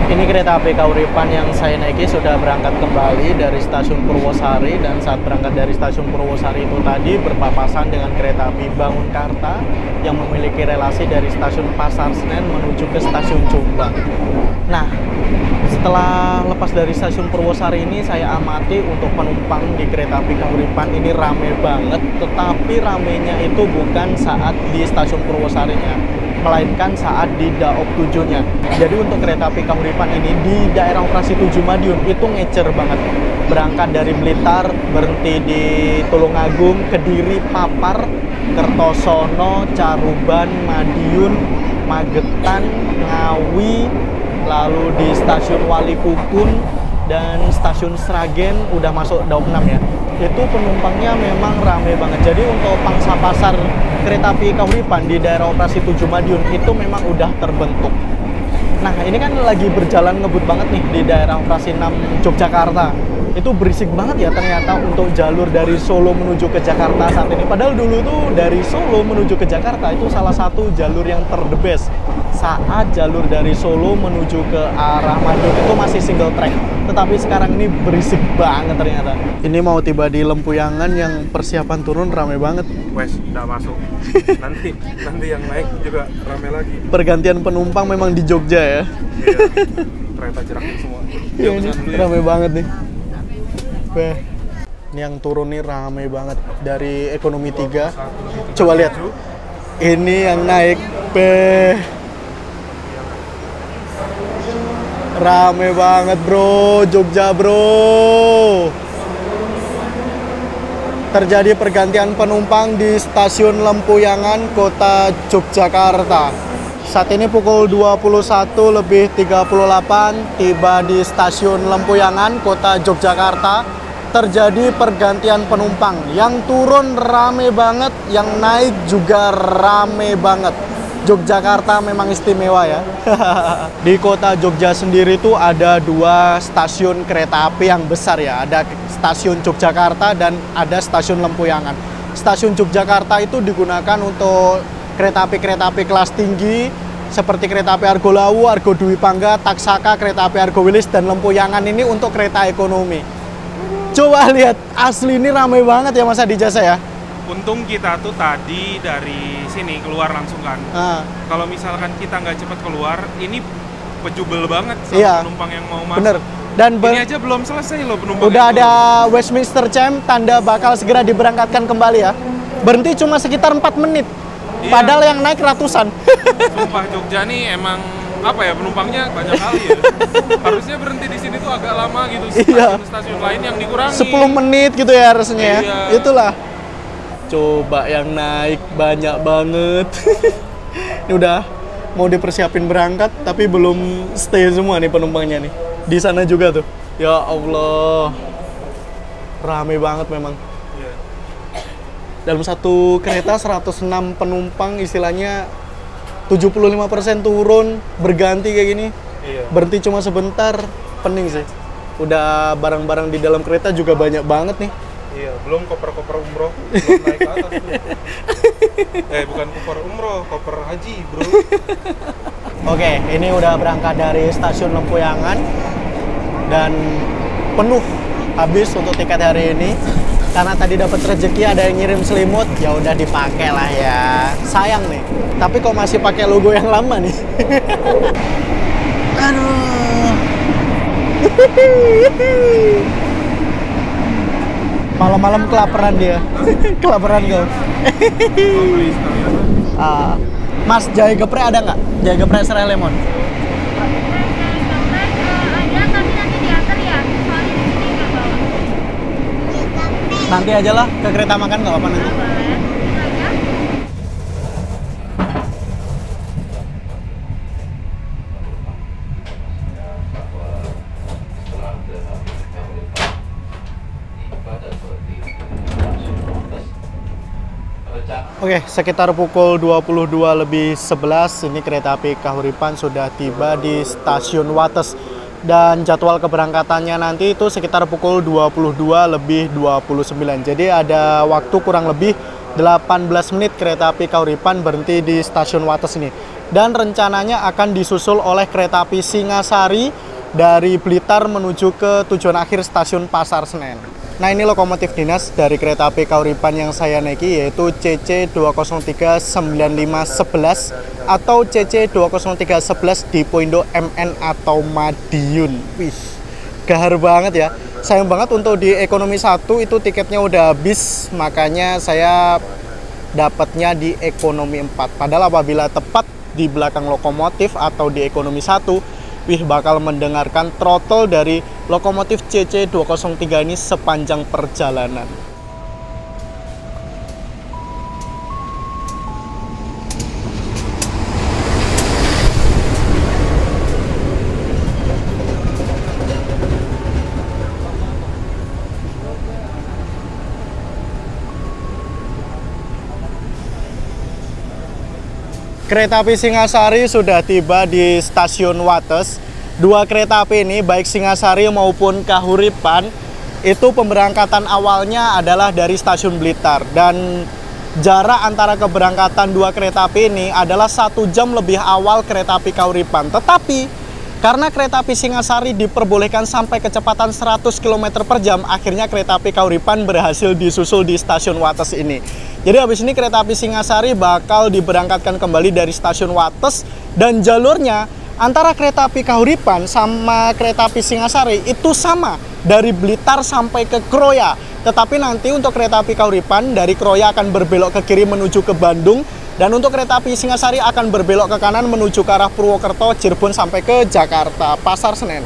Ini kereta api Kauripan yang saya naiki sudah berangkat kembali dari stasiun Purwosari, dan saat berangkat dari stasiun Purwosari itu tadi berpapasan dengan kereta api Bangunkarta yang memiliki relasi dari stasiun Pasar Senen menuju ke stasiun Jombang. Nah, setelah lepas dari stasiun Purwosari ini saya amati untuk penumpang di kereta api Kauripan ini rame banget, tetapi ramenya itu bukan saat di stasiun Purwosarinya, melainkan saat di Daop 7-nya. Jadi untuk kereta api Kauripan ini di daerah operasi 7 Madiun itu ngecer banget. Berangkat dari Blitar, berhenti di Tulungagung, Kediri, Papar, Kertosono, Caruban, Madiun, Magetan, Ngawi, lalu di stasiun Walikukun dan stasiun Sragen udah masuk Daop 6 ya. Itu penumpangnya memang rame banget. Jadi untuk pangsa pasar kereta api Kauripan di daerah operasi 7 Madiun itu memang udah terbentuk. Nah, ini kan lagi berjalan ngebut banget nih di daerah operasi 6 Yogyakarta. Itu berisik banget ya ternyata untuk jalur dari Solo menuju ke Jakarta saat ini. Padahal dulu tuh dari Solo menuju ke Jakarta itu salah satu jalur yang terdebes. Saat jalur dari Solo menuju ke arah Madiun itu masih single track. Tetapi sekarang ini berisik banget ternyata. Ini mau tiba di Lempuyangan yang persiapan turun rame banget. Wes, nggak masuk. nanti yang naik juga rame lagi. Pergantian penumpang memang di Jogja ya. Iya. Kereta jerakin semua. Iya, ini rame banget nih. Beh. Ini yang turun nih rame banget dari ekonomi 3. Coba lihat. Ini yang naik. Beh. Rame banget bro, Jogja bro. Terjadi pergantian penumpang di stasiun Lempuyangan, kota Yogyakarta. Saat ini pukul 21:38 tiba di stasiun Lempuyangan, kota Yogyakarta. Terjadi pergantian penumpang. Yang turun rame banget, yang naik juga rame banget. Yogyakarta memang istimewa ya. Di kota Jogja sendiri tuh ada 2 stasiun kereta api yang besar ya. Ada stasiun Yogyakarta dan ada stasiun Lempuyangan. Stasiun Yogyakarta itu digunakan untuk kereta api kelas tinggi seperti kereta api Argo Lawu, Argo Dwi Pangga, Taksaka, kereta api Argo Wilis, dan Lempuyangan ini untuk kereta ekonomi. Coba lihat, asli ini ramai banget ya Mas Adi Jasa ya. Untung kita tuh tadi dari sini keluar langsung kan. Kalau misalkan kita nggak cepat keluar, ini pejubel banget sama penumpang yang mau masuk. Bener. Dan ini aja belum selesai loh penumpang. Udah ada Westminster Cham, tanda bakal segera diberangkatkan kembali ya. Berhenti cuma sekitar 4 menit. Iya. Padahal yang naik ratusan. Sumpah Jogja nih emang apa ya, penumpangnya banyak kali ya. Harusnya berhenti di sini tuh agak lama gitu. Stasiun-stasiun lain yang dikurangi. 10 menit gitu ya harusnya ya. Iya. Itulah. Coba yang naik banyak banget. Ini udah mau dipersiapin berangkat tapi belum stay semua nih penumpangnya nih. Di sana juga tuh. Ya Allah. Rame banget memang. Yeah. Dalam satu kereta 106 penumpang istilahnya 75% turun, berganti kayak gini. Yeah. Berhenti cuma sebentar, pening sih. Udah barang-barang di dalam kereta juga banyak banget nih. Iya, belum koper-koper umroh, belum naik ke atas tuh. Bukan koper umroh, koper haji, bro. Oke, ini udah berangkat dari stasiun Lempuyangan dan penuh habis untuk tiket hari ini. Karena tadi dapat rezeki ada yang ngirim selimut, ya udah dipakai lah ya. Sayang nih, tapi kok masih pakai logo yang lama nih. Aduh. Malam-malam kelaparan dia. Kelaparan kau. Mas, jahe geprek ada nggak? Jahe geprek serai lemon. Ada, tapi nanti diantar ya. Soalnya di sini nggak bawa. Nanti aja lah, ke kereta makan nggak apa-apa nanti. Boleh. Itu aja. Oke, sekitar pukul 22:11 ini kereta api Kahuripan sudah tiba di stasiun Wates. Dan jadwal keberangkatannya nanti itu sekitar pukul 22:29. Jadi ada waktu kurang lebih 18 menit kereta api Kahuripan berhenti di stasiun Wates ini. Dan rencananya akan disusul oleh kereta api Singasari dari Blitar menuju ke tujuan akhir stasiun Pasar Senen. Nah, ini lokomotif dinas dari kereta api Kahuripan yang saya naiki yaitu CC2039511 atau CC20311 di Poindo MN atau Madiun. Wih, gahar banget ya. Sayang banget untuk di ekonomi 1 itu tiketnya udah habis, makanya saya dapatnya di ekonomi 4. Padahal apabila tepat di belakang lokomotif atau di ekonomi 1, wih, bakal mendengarkan throttle dari lokomotif CC203 ini sepanjang perjalanan. Kereta api Singasari sudah tiba di stasiun Wates. Dua kereta api ini, baik Singasari maupun Kahuripan, itu pemberangkatan awalnya adalah dari stasiun Blitar. Dan jarak antara keberangkatan dua kereta api ini adalah 1 jam lebih awal kereta api Kahuripan. Tetapi karena kereta api Singasari diperbolehkan sampai kecepatan 100 km per jam, akhirnya kereta api Kahuripan berhasil disusul di stasiun Wates ini. Jadi habis ini kereta api Singasari bakal diberangkatkan kembali dari stasiun Wates, dan jalurnya antara kereta api Kahuripan sama kereta api Singasari itu sama dari Blitar sampai ke Kroya. Tetapi nanti untuk kereta api Kahuripan dari Kroya akan berbelok ke kiri menuju ke Bandung, dan untuk kereta api Singasari akan berbelok ke kanan menuju ke arah Purwokerto, Cirebon sampai ke Jakarta, Pasar Senen.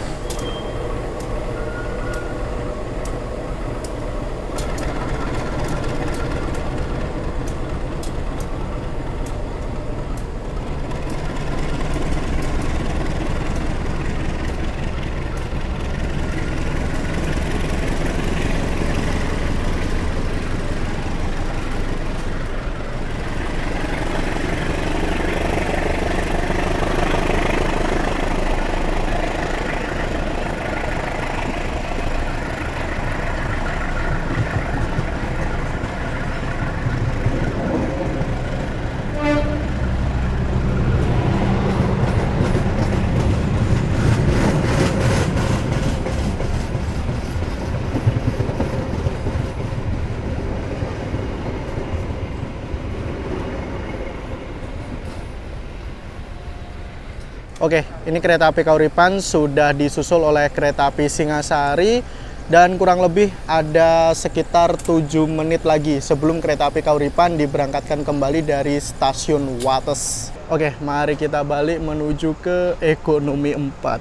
Oke, ini kereta api Kahuripan sudah disusul oleh kereta api Singasari, dan kurang lebih ada sekitar 7 menit lagi sebelum kereta api Kahuripan diberangkatkan kembali dari stasiun Wates. Oke, mari kita balik menuju ke ekonomi 4.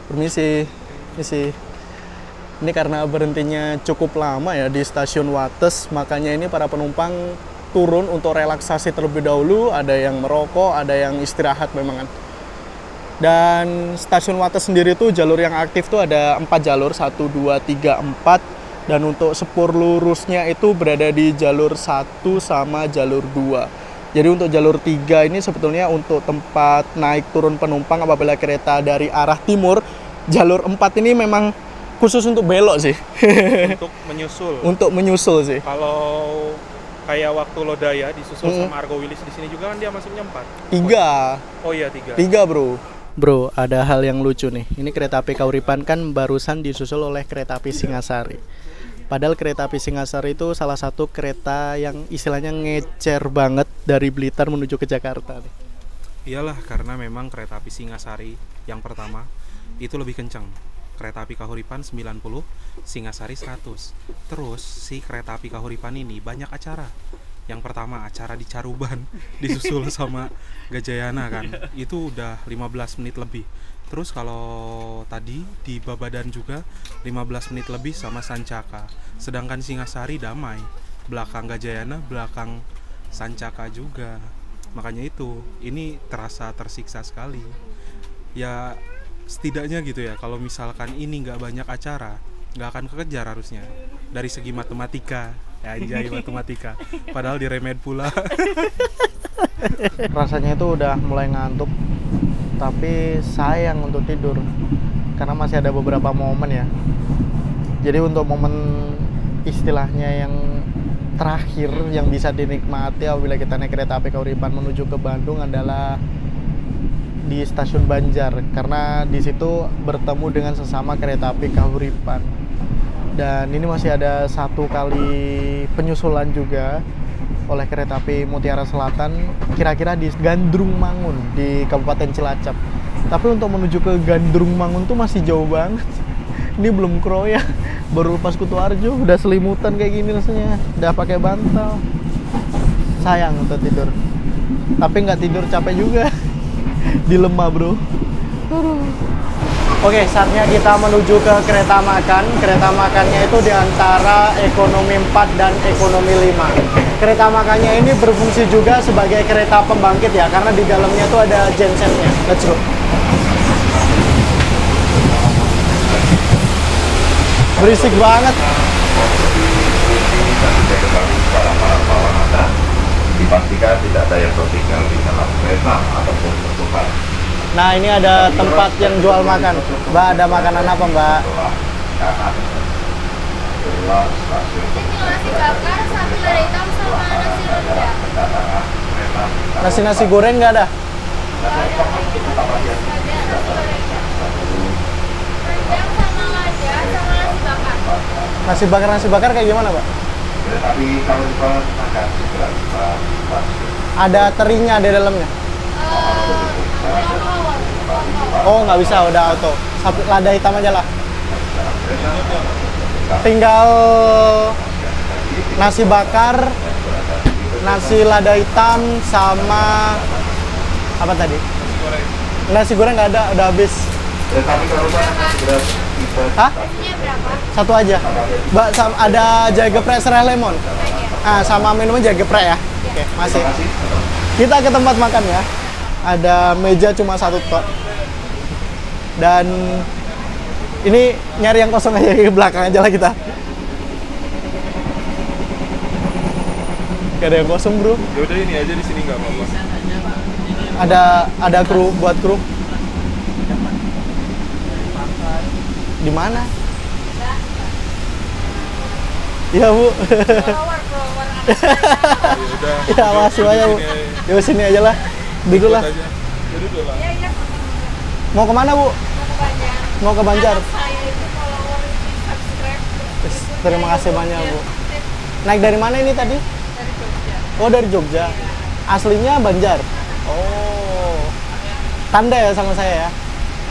Permisi, permisi. Ini karena berhentinya cukup lama ya di stasiun Wates, makanya ini para penumpang turun untuk relaksasi terlebih dahulu, ada yang merokok, ada yang istirahat memang kan. Dan stasiun Wates sendiri tuh jalur yang aktif tuh ada 4 jalur, 1, 2, 3, 4. Dan untuk sepur lurusnya itu berada di jalur 1 sama jalur 2. Jadi untuk jalur 3 ini sebetulnya untuk tempat naik turun penumpang apabila kereta dari arah timur. Jalur 4 ini memang khusus untuk belok sih. Untuk menyusul. Untuk menyusul sih. Kalau kayak waktu Lodaya disusul sama Argo Wilis di sini juga kan dia masuknya 4. 3. Oh iya 3. 3 bro. Bro, ada hal yang lucu nih. Ini kereta api Kahuripan kan barusan disusul oleh kereta api Singasari. Padahal kereta api Singasari itu salah satu kereta yang istilahnya ngecer banget dari Blitar menuju ke Jakarta nih. Iyalah, karena memang kereta api Singasari yang pertama itu lebih kencang. Kereta api Kahuripan 90, Singasari 100. Terus si kereta api Kahuripan ini banyak acara. Yang pertama acara di Caruban disusul sama Gajayana kan. Itu udah 15 menit lebih. Terus kalau tadi di Babadan juga 15 menit lebih sama Sancaka. Sedangkan Singasari damai. Belakang Gajayana, belakang Sancaka juga. Makanya itu, ini terasa tersiksa sekali. Ya setidaknya gitu ya, kalau misalkan ini nggak banyak acara, nggak akan kekejar harusnya. Dari segi matematika, ya anjay matematika. Padahal diremed pula. Rasanya itu udah mulai ngantuk, tapi sayang untuk tidur karena masih ada beberapa momen ya. Jadi untuk momen istilahnya yang terakhir yang bisa dinikmati apabila kita naik kereta api Kahuripan menuju ke Bandung adalah di stasiun Banjar, karena di situ bertemu dengan sesama kereta api Kahuripan. Dan ini masih ada satu kali penyusulan juga oleh kereta api Mutiara Selatan, kira-kira di Gandrung Mangun di Kabupaten Cilacap. Tapi untuk menuju ke Gandrung Mangun tuh masih jauh banget. Ini belum kroya, baru lepas Kutuarjo udah selimutan kayak gini rasanya, udah pakai bantal. Sayang untuk tidur, tapi nggak tidur capek juga. Dilema bro. Oke, saatnya kita menuju ke kereta makan. Kereta makannya itu di antara ekonomi 4 dan ekonomi 5. Kereta makannya ini berfungsi juga sebagai kereta pembangkit ya, karena di dalamnya itu ada gensetnya. Let's go. Berisik banget. Dipastikan tidak ada yang tertinggal di dalam kereta ataupun tertukar. Nah, ini ada tempat yang jual makan. Mbak, ada makanan apa, Mbak? Nasi bakar, satu lada hitam sama nasi rendang. Nasi goreng nggak ada? Ada nasi goreng. Rendang sama lada sama nasi bakar. Nasi bakar kayak gimana, Mbak? Tapi kalau makan segera Ada terinya di dalamnya. Oh, nggak bisa, udah auto. Satu lada hitam aja lah. Tinggal nasi bakar, nasi lada hitam, sama apa tadi? Nasi goreng nggak ada, udah habis. Tapi kalau Hah? Ini berapa? Satu aja. Mbak, ada jahe geprek serai lemon. Ah, sama minumnya jahe geprek ya. Oke, masih. Kita ke tempat makan ya. Ada meja cuma satu tok. Dan ini nyari yang kosong aja, ke belakang aja lah kita. Gak ada yang kosong, bro. Ya udah ini aja di sini nggak apa-apa. Ada kru buat kru. Di mana? Iya, Bu. Keluar. Ya udah. Ya, makasih banyak, Bu. Ya sini aja lah. Duduk lah. Duduk lah. Iya. Mau kemana, Bu? Mau ke Banjar. Mau ke Banjar. Anak saya itu follower di subscribe. Terima kasih banyak, Bu. Naik dari mana ini tadi? Dari Jogja. Oh, dari Jogja. Aslinya Banjar. Oh. Tanda ya sama saya ya.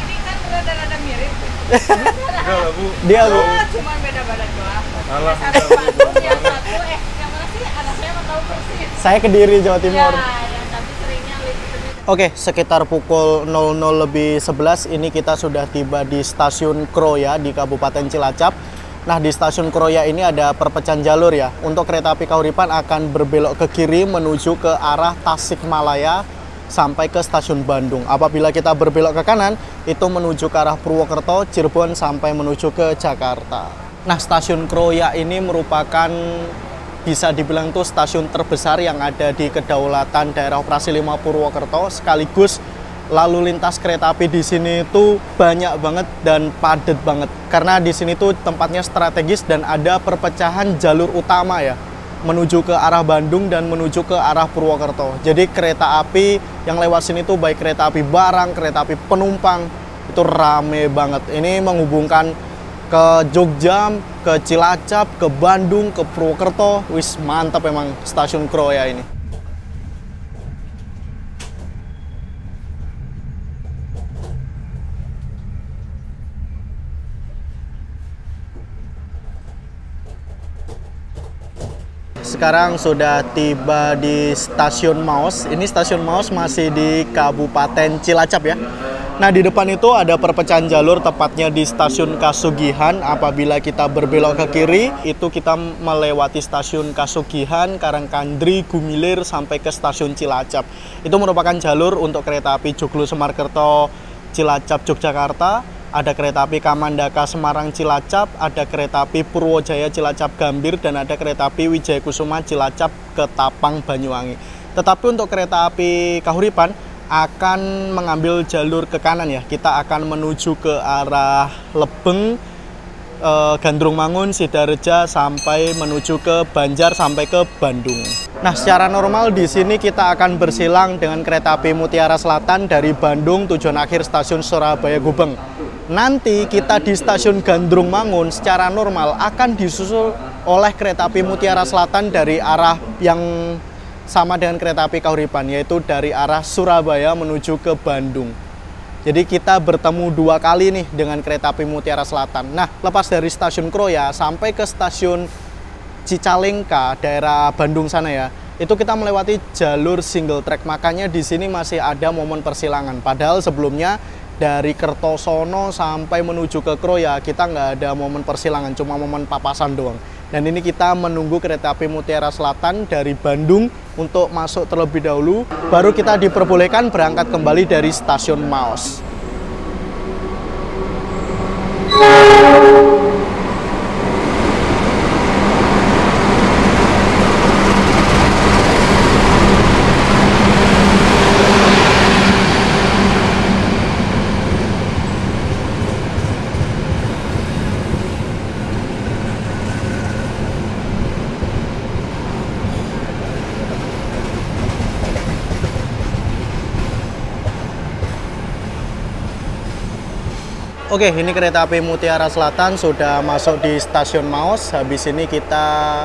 Ini kan rada-rada mirip. Enggak lah, Bu. Dia, Bu. Cuman beda badan doang. Alah, Yang satu, yang mana sih? Anak saya mau tahu persis. Saya Kediri, Jawa Timur. Ya, yang tapi seringnya lebih Oke, sekitar pukul 00:11 ini kita sudah tiba di stasiun Kroya di Kabupaten Cilacap. Nah, di stasiun Kroya ini ada perpecahan jalur ya. Untuk kereta api Kahuripan akan berbelok ke kiri menuju ke arah Tasikmalaya sampai ke stasiun Bandung. Apabila kita berbelok ke kanan, itu menuju ke arah Purwokerto, Cirebon, sampai menuju ke Jakarta. Nah, stasiun Kroya ini merupakan bisa dibilang tuh stasiun terbesar yang ada di kedaulatan daerah operasi 5 Purwokerto, sekaligus lalu lintas kereta api di sini itu banyak banget dan padat banget. Karena di sini tuh tempatnya strategis dan ada perpecahan jalur utama ya, menuju ke arah Bandung dan menuju ke arah Purwokerto. Jadi kereta api yang lewat sini tuh baik kereta api barang, kereta api penumpang, itu rame banget. Ini menghubungkan ke Jogja, ke Cilacap, ke Bandung, ke Purwokerto. Wis mantap emang stasiun Kroya ini. Sekarang sudah tiba di Stasiun Maos. Ini Stasiun Maos masih di Kabupaten Cilacap ya. Nah, di depan itu ada perpecahan jalur, tepatnya di Stasiun Kasugihan. Apabila kita berbelok ke kiri, itu kita melewati Stasiun Kasugihan, Karangkandri, Gumilir, sampai ke Stasiun Cilacap. Itu merupakan jalur untuk kereta api Joglo Semarkerto, Cilacap, Yogyakarta. Ada kereta api Kamandaka Semarang Cilacap, ada kereta api Purwojaya Cilacap Gambir, dan ada kereta api Wijaya Kusuma Cilacap Ketapang Banyuwangi. Tetapi untuk kereta api Kahuripan akan mengambil jalur ke kanan ya. Kita akan menuju ke arah Lebeng, Gandrung Mangun, Sidareja, sampai menuju ke Banjar sampai ke Bandung. Nah, secara normal di sini kita akan bersilang dengan kereta api Mutiara Selatan dari Bandung, tujuan akhir stasiun Surabaya Gubeng. Nanti kita di stasiun Gandrung Mangun secara normal akan disusul oleh kereta api Mutiara Selatan dari arah yang sama dengan kereta api Kahuripan, yaitu dari arah Surabaya menuju ke Bandung. Jadi kita bertemu dua kali nih dengan kereta api Mutiara Selatan. Nah, lepas dari stasiun Kroya sampai ke stasiun Cicalengka, daerah Bandung sana ya, itu kita melewati jalur single track. Makanya di sini masih ada momen persilangan. Padahal sebelumnya dari Kertosono sampai menuju ke Kroya kita nggak ada momen persilangan, cuma momen papasan doang. Dan ini kita menunggu kereta api Mutiara Selatan dari Bandung untuk masuk terlebih dahulu, baru kita diperbolehkan berangkat kembali dari stasiun Maos. Oke, ini kereta api Mutiara Selatan sudah masuk di stasiun Maos. Habis ini kita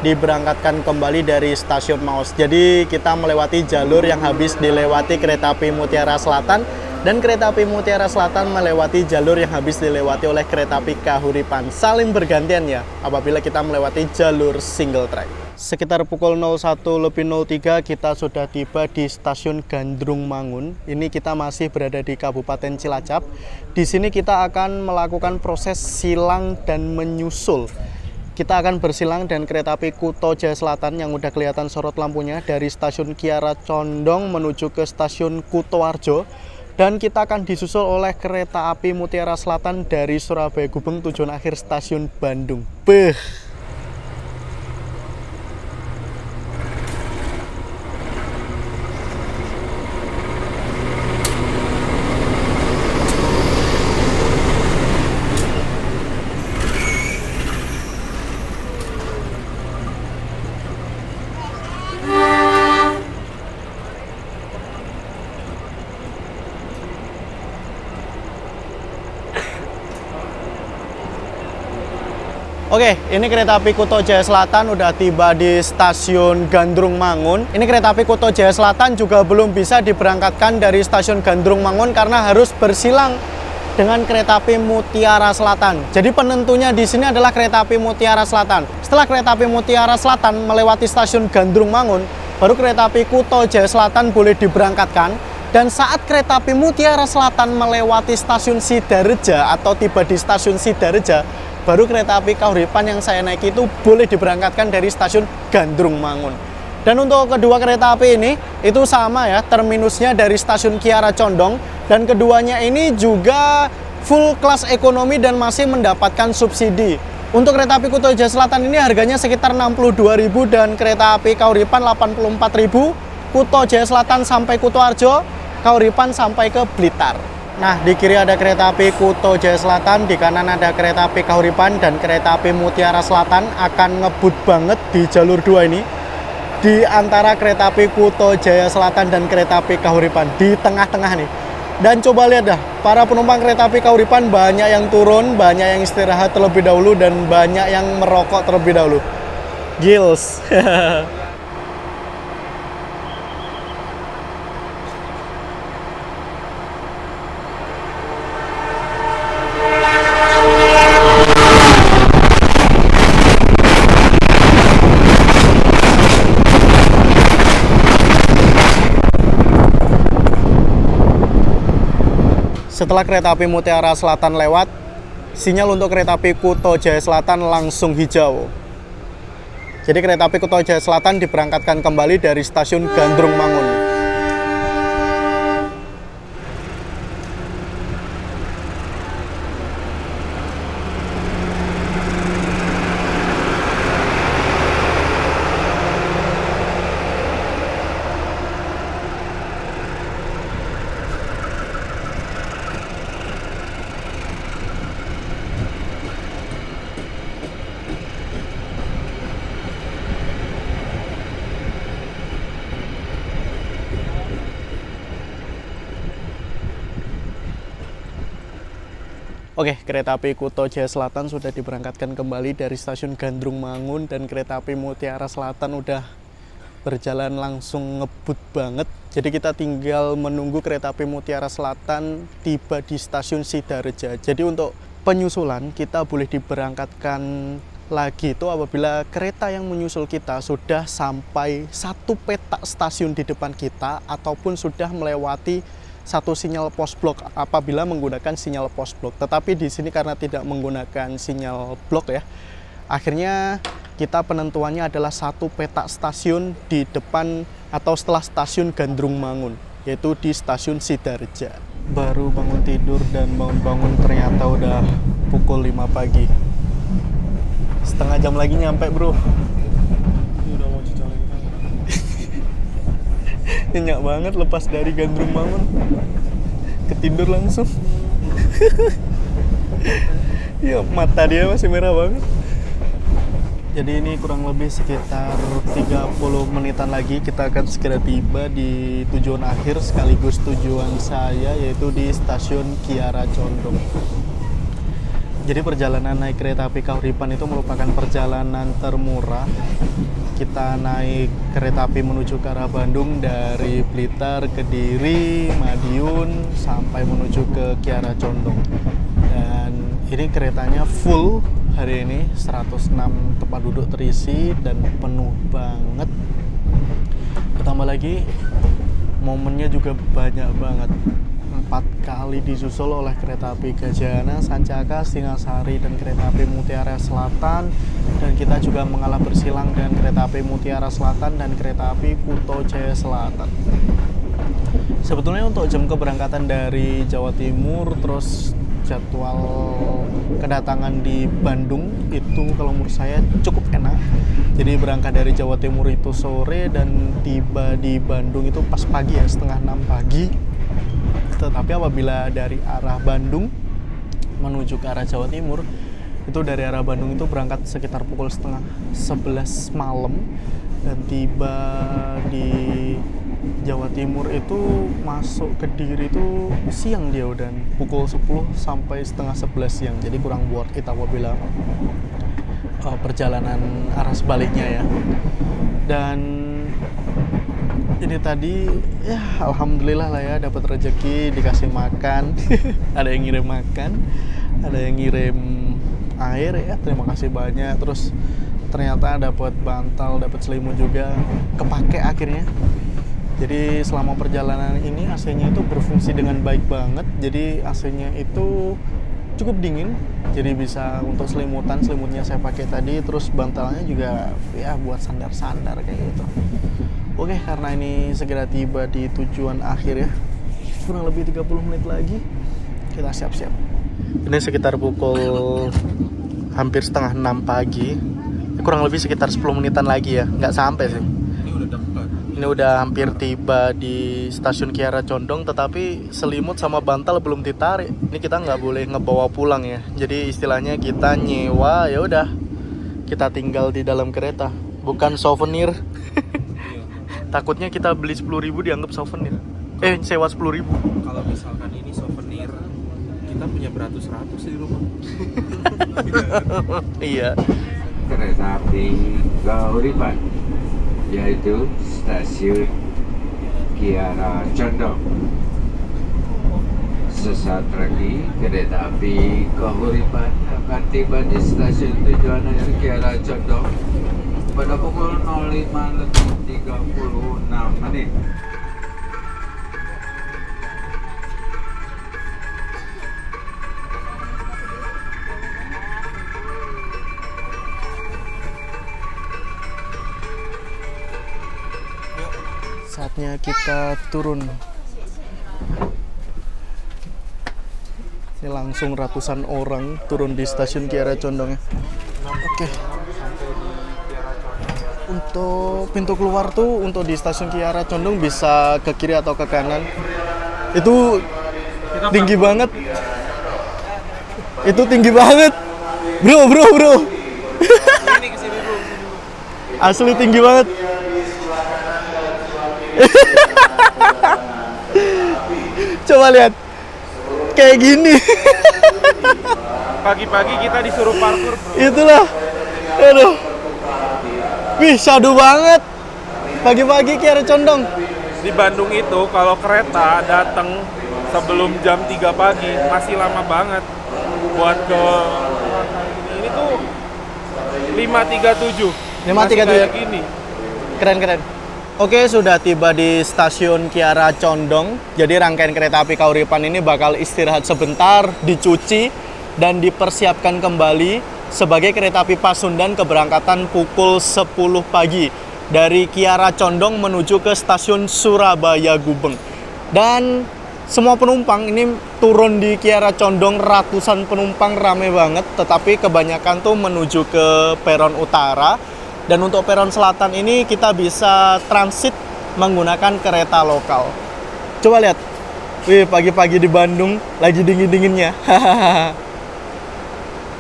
diberangkatkan kembali dari stasiun Maos. Jadi kita melewati jalur yang habis dilewati kereta api Mutiara Selatan, dan kereta api Mutiara Selatan melewati jalur yang habis dilewati oleh kereta api Kahuripan. Saling bergantian ya apabila kita melewati jalur single track. Sekitar pukul 01:03 kita sudah tiba di stasiun Gandrung Mangun. Ini kita masih berada di Kabupaten Cilacap. Di sini kita akan melakukan proses silang dan menyusul. Kita akan bersilang dengan kereta api Kuto Jaya Selatan yang udah kelihatan sorot lampunya dari stasiun Kiara Condong menuju ke stasiun Kutoarjo. Dan kita akan disusul oleh kereta api Mutiara Selatan dari Surabaya Gubeng tujuan akhir stasiun Bandung. Beuh. Oke, ini kereta api Kuto Jaya Selatan udah tiba di stasiun Gandrung Mangun. Ini kereta api Kuto Jaya Selatan juga belum bisa diberangkatkan dari stasiun Gandrung Mangun karena harus bersilang dengan kereta api Mutiara Selatan. Jadi penentunya di sini adalah kereta api Mutiara Selatan. Setelah kereta api Mutiara Selatan melewati stasiun Gandrung Mangun, baru kereta api Kuto Jaya Selatan boleh diberangkatkan. Dan saat kereta api Mutiara Selatan melewati stasiun Sidareja atau tiba di stasiun Sidareja, baru kereta api Kahuripan yang saya naiki itu boleh diberangkatkan dari stasiun Gandrung Mangun. Dan untuk kedua kereta api ini, itu sama ya, terminusnya dari stasiun Kiara Condong. Dan keduanya ini juga full kelas ekonomi dan masih mendapatkan subsidi. Untuk kereta api Kuto Jaya Selatan ini harganya sekitar 62.000 dan kereta api Kahuripan 84.000. Kuto Jaya Selatan sampai Kutoarjo Kahuripan sampai ke Blitar. Nah, di kiri ada kereta api Kuto Jaya Selatan, di kanan ada kereta api Kahuripan, dan kereta api Mutiara Selatan akan ngebut banget di jalur 2 ini. Di antara kereta api Kuto Jaya Selatan dan kereta api Kahuripan, di tengah-tengah nih. Dan coba lihat dah, para penumpang kereta api Kahuripan banyak yang turun, banyak yang istirahat terlebih dahulu, dan banyak yang merokok terlebih dahulu. Gils. Setelah kereta api Mutiara Selatan lewat, sinyal untuk kereta api Kuto Jaya Selatan langsung hijau. Jadi kereta api Kuto Jaya Selatan diberangkatkan kembali dari stasiun Gandrung Mangun. Oke, kereta api Kuto Jaya Selatan sudah diberangkatkan kembali dari stasiun Gandrung Mangun, dan kereta api Mutiara Selatan udah berjalan langsung ngebut banget. Jadi kita tinggal menunggu kereta api Mutiara Selatan tiba di stasiun Sidareja. Jadi untuk penyusulan kita boleh diberangkatkan lagi itu apabila kereta yang menyusul kita sudah sampai satu petak stasiun di depan kita ataupun sudah melewati satu sinyal pos blok apabila menggunakan sinyal pos blok. Tetapi di sini karena tidak menggunakan sinyal blok ya, akhirnya kita penentuannya adalah satu petak stasiun di depan atau setelah stasiun Gandrung Mangun, yaitu di stasiun Sidareja. Baru bangun tidur dan bangun-bangun ternyata udah pukul 5 pagi. Setengah jam lagi nyampe bro. Ini udah mau cica lagi. Nyenyak banget lepas dari Gandrung Mangun, ketidur langsung. Ya mata dia masih merah banget. Jadi ini kurang lebih sekitar 30 menitan lagi kita akan segera tiba di tujuan akhir sekaligus tujuan saya, yaitu di stasiun Kiara Condong. Jadi perjalanan naik kereta api Kahuripan itu merupakan perjalanan termurah. Kita naik kereta api menuju ke arah Bandung dari Blitar, Kediri, Madiun, sampai menuju ke Kiara Condong. Dan ini keretanya full hari ini, 106 tempat duduk terisi dan penuh banget. Ditambah lagi momennya juga banyak banget. 4 kali disusul oleh kereta api Gajayana, Sancaka, Singasari, dan kereta api Mutiara Selatan. Dan kita juga mengalah bersilang dengan kereta api Mutiara Selatan dan kereta api Kuto Jaya Selatan. Sebetulnya untuk jam keberangkatan dari Jawa Timur, terus jadwal kedatangan di Bandung itu kalau menurut saya cukup enak. Jadi berangkat dari Jawa Timur itu sore dan tiba di Bandung itu pas pagi ya, setengah 6 pagi. Tetapi apabila dari arah Bandung menuju ke arah Jawa Timur, itu dari arah Bandung itu berangkat sekitar pukul setengah 11 malam dan tiba di Jawa Timur itu masuk Kediri itu siang dia, dan pukul 10 sampai setengah 11 siang. Jadi kurang worth it apabila perjalanan arah sebaliknya ya. Dan ini tadi ya alhamdulillah lah ya, dapat rezeki, dikasih makan. Ada yang ngirim makan, ada yang ngirim air ya, terima kasih banyak. Terus ternyata dapat bantal, dapat selimut juga, kepake akhirnya. Jadi selama perjalanan ini AC-nya itu berfungsi dengan baik banget. Jadi AC-nya itu cukup dingin, jadi bisa untuk selimutan, selimutnya saya pakai tadi. Terus bantalnya juga ya buat sandar-sandar kayak gitu. Oke, karena ini segera tiba di tujuan akhir ya, kurang lebih 30 menit lagi kita siap-siap. Ini sekitar pukul hampir setengah 6 pagi, kurang lebih sekitar 10 menitan lagi ya, nggak sampai sih. Ini udah dekat. Ini udah hampir tiba di stasiun Kiara Condong, tetapi selimut sama bantal belum ditarik. Ini kita nggak boleh ngebawa pulang ya. Jadi istilahnya kita nyewa, ya udah kita tinggal di dalam kereta, bukan souvenir. Takutnya kita beli 10.000 dianggap souvenir. Sewa 10.000. Kalau misalkan ini souvenir, kita punya beratus-ratus di rumah. Iya. Kereta api Kahuripan, yaitu stasiun Kiara Condong. Sesaat lagi kereta api Kahuripan akan tiba di stasiun tujuan akhir Kiara Condong pada pukul 05:36. Saatnya kita turun. Ini langsung ratusan orang turun di stasiun Kiara Condong ya. Oke. Untuk pintu keluar tuh untuk di stasiun Kiara Condong bisa ke kiri atau ke kanan. Itu tinggi banget. Itu tinggi banget. Bro. Asli tinggi banget. Coba lihat, kayak gini. Pagi-pagi kita disuruh parkur, bro. Itulah, aduh, wih, syahdu banget. Pagi-pagi Kiara Condong. Di Bandung itu kalau kereta datang sebelum jam 3 pagi masih lama banget. Buat ke ini tuh 5.37. 5.37. Masih kayak gini. Keren. Oke, sudah tiba di stasiun Kiara Condong. Jadi rangkaian kereta api Kahuripan ini bakal istirahat sebentar, dicuci, dan dipersiapkan kembali sebagai kereta api Pasundan keberangkatan pukul 10 pagi dari Kiara Condong menuju ke stasiun Surabaya Gubeng. Dan semua penumpang ini turun di Kiara Condong, ratusan penumpang, rame banget, tetapi kebanyakan tuh menuju ke peron utara. Dan untuk peron selatan ini kita bisa transit menggunakan kereta lokal. Coba lihat. Wih, pagi-pagi di Bandung lagi dingin-dinginnya.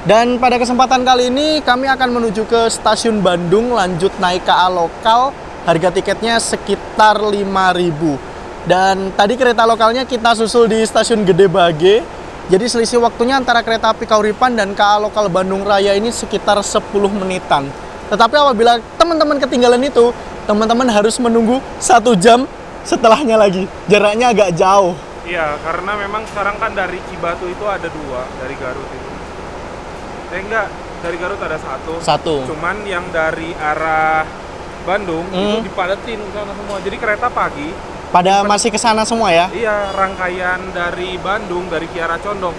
Dan pada kesempatan kali ini kami akan menuju ke stasiun Bandung, lanjut naik KA lokal. Harga tiketnya sekitar 5.000. Dan tadi kereta lokalnya kita susul di stasiun Gede Bage. Jadi selisih waktunya antara kereta api Kahuripan dan KA lokal Bandung Raya ini sekitar 10 menitan. Tetapi apabila teman-teman ketinggalan itu, teman-teman harus menunggu 1 jam setelahnya lagi. Jaraknya agak jauh. Iya, karena memang sekarang kan dari Cibatu itu ada 2, dari Garut itu. Enggak, dari Garut ada 1. Cuman yang dari arah Bandung itu dipadetin ke sana semua. Jadi kereta pagi pada masih ke sana semua ya? Iya, rangkaian dari Bandung, dari Kiara Condong.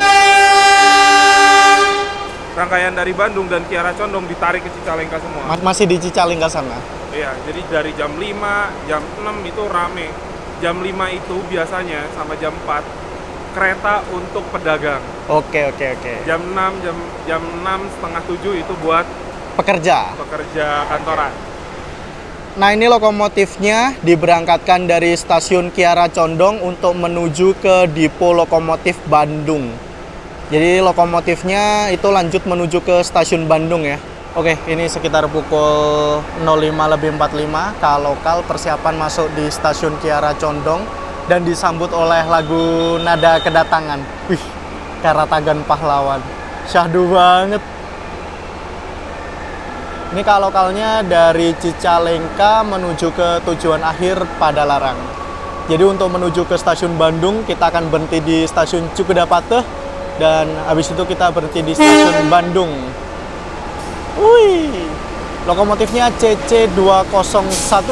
Rangkaian dari Bandung dan Kiara Condong ditarik ke Cicalengka semua. Masih di Cicalengka sana? Iya, jadi dari jam 5, jam 6 itu rame. Jam 5 itu biasanya sama jam 4 kereta untuk pedagang. Oke. Jam 6, jam 6 setengah 7 itu buat pekerja kantoran. Nah, ini lokomotifnya diberangkatkan dari stasiun Kiara Condong untuk menuju ke Dipo Lokomotif Bandung. Jadi lokomotifnya itu lanjut menuju ke stasiun Bandung ya. Oke, ini sekitar pukul 05.45 KA lokal persiapan masuk di stasiun Kiara Condong dan disambut oleh lagu Nada Kedatangan. Wih, Karatagan Pahlawan. Syahdu banget. Ini KA lokalnya dari Cicalengka menuju ke tujuan akhir Padalarang. Jadi untuk menuju ke stasiun Bandung kita akan berhenti di stasiun Cukudapateh. Dan habis itu kita berhenti di stasiun Bandung. Wih, lokomotifnya CC201.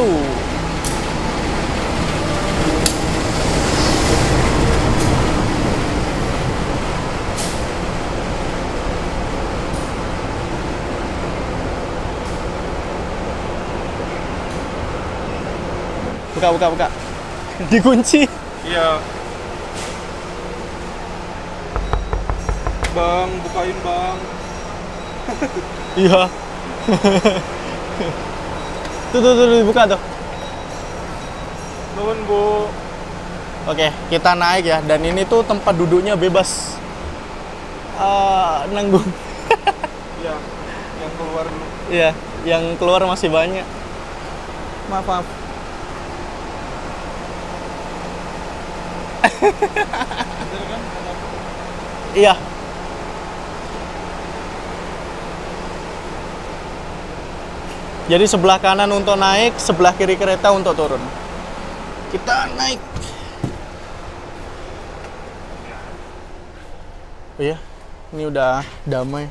Buka. Dikunci. Iya. Bang, bukain bang. Iya. Tuh, buka tuh. Nuhun Bu. Oke, kita naik ya. Dan ini tuh tempat duduknya bebas. Nanggung. Iya, yang keluar dulu. Iya, yang keluar masih banyak. Maaf. Iya. Jadi sebelah kanan untuk naik, sebelah kiri kereta untuk turun. Kita naik. Oh iya, ini udah damai.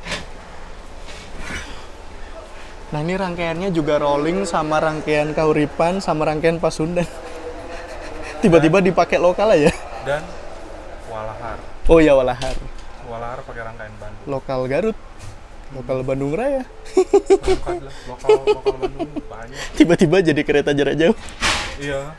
Nah ini rangkaiannya juga rolling sama rangkaian Kahuripan sama rangkaian Pasundan. Tiba-tiba dipakai lokal aja. Dan Walahar. Oh iya, Walahar. Walahar pakai rangkaian Bandung. Lokal Garut. Lokal Bandung Raya. Bukan lah, lokal Bandung banyak. Tiba-tiba jadi kereta jarak jauh. Iya.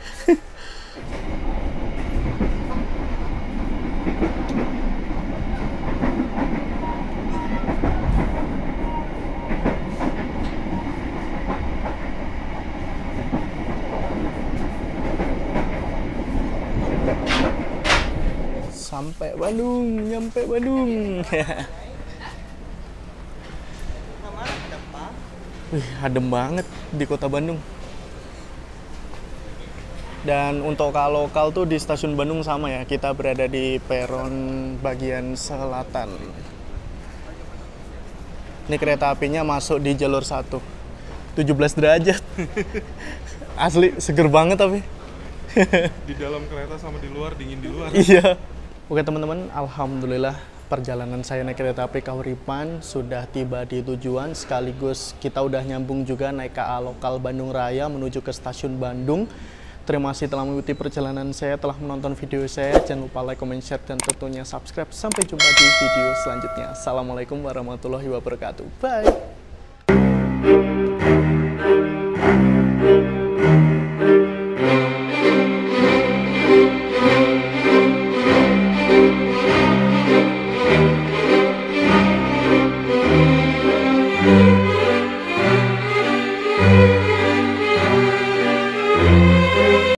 Sampai Bandung, nyampe Bandung. Wih, adem banget di kota Bandung. Dan untuk lokal tuh di stasiun Bandung sama ya, kita berada di peron bagian selatan. Ini kereta apinya masuk di jalur 1. 17 derajat. Asli, seger banget tapi. Di dalam kereta sama di luar, dingin di luar. Iya. Oke teman-teman, alhamdulillah perjalanan saya naik kereta api Kahuripan sudah tiba di tujuan, sekaligus kita udah nyambung juga naik KA lokal Bandung Raya menuju ke stasiun Bandung. Terima kasih telah mengikuti perjalanan saya, telah menonton video saya. Jangan lupa like, comment, share, dan tentunya subscribe. Sampai jumpa di video selanjutnya. Assalamualaikum warahmatullahi wabarakatuh. Bye.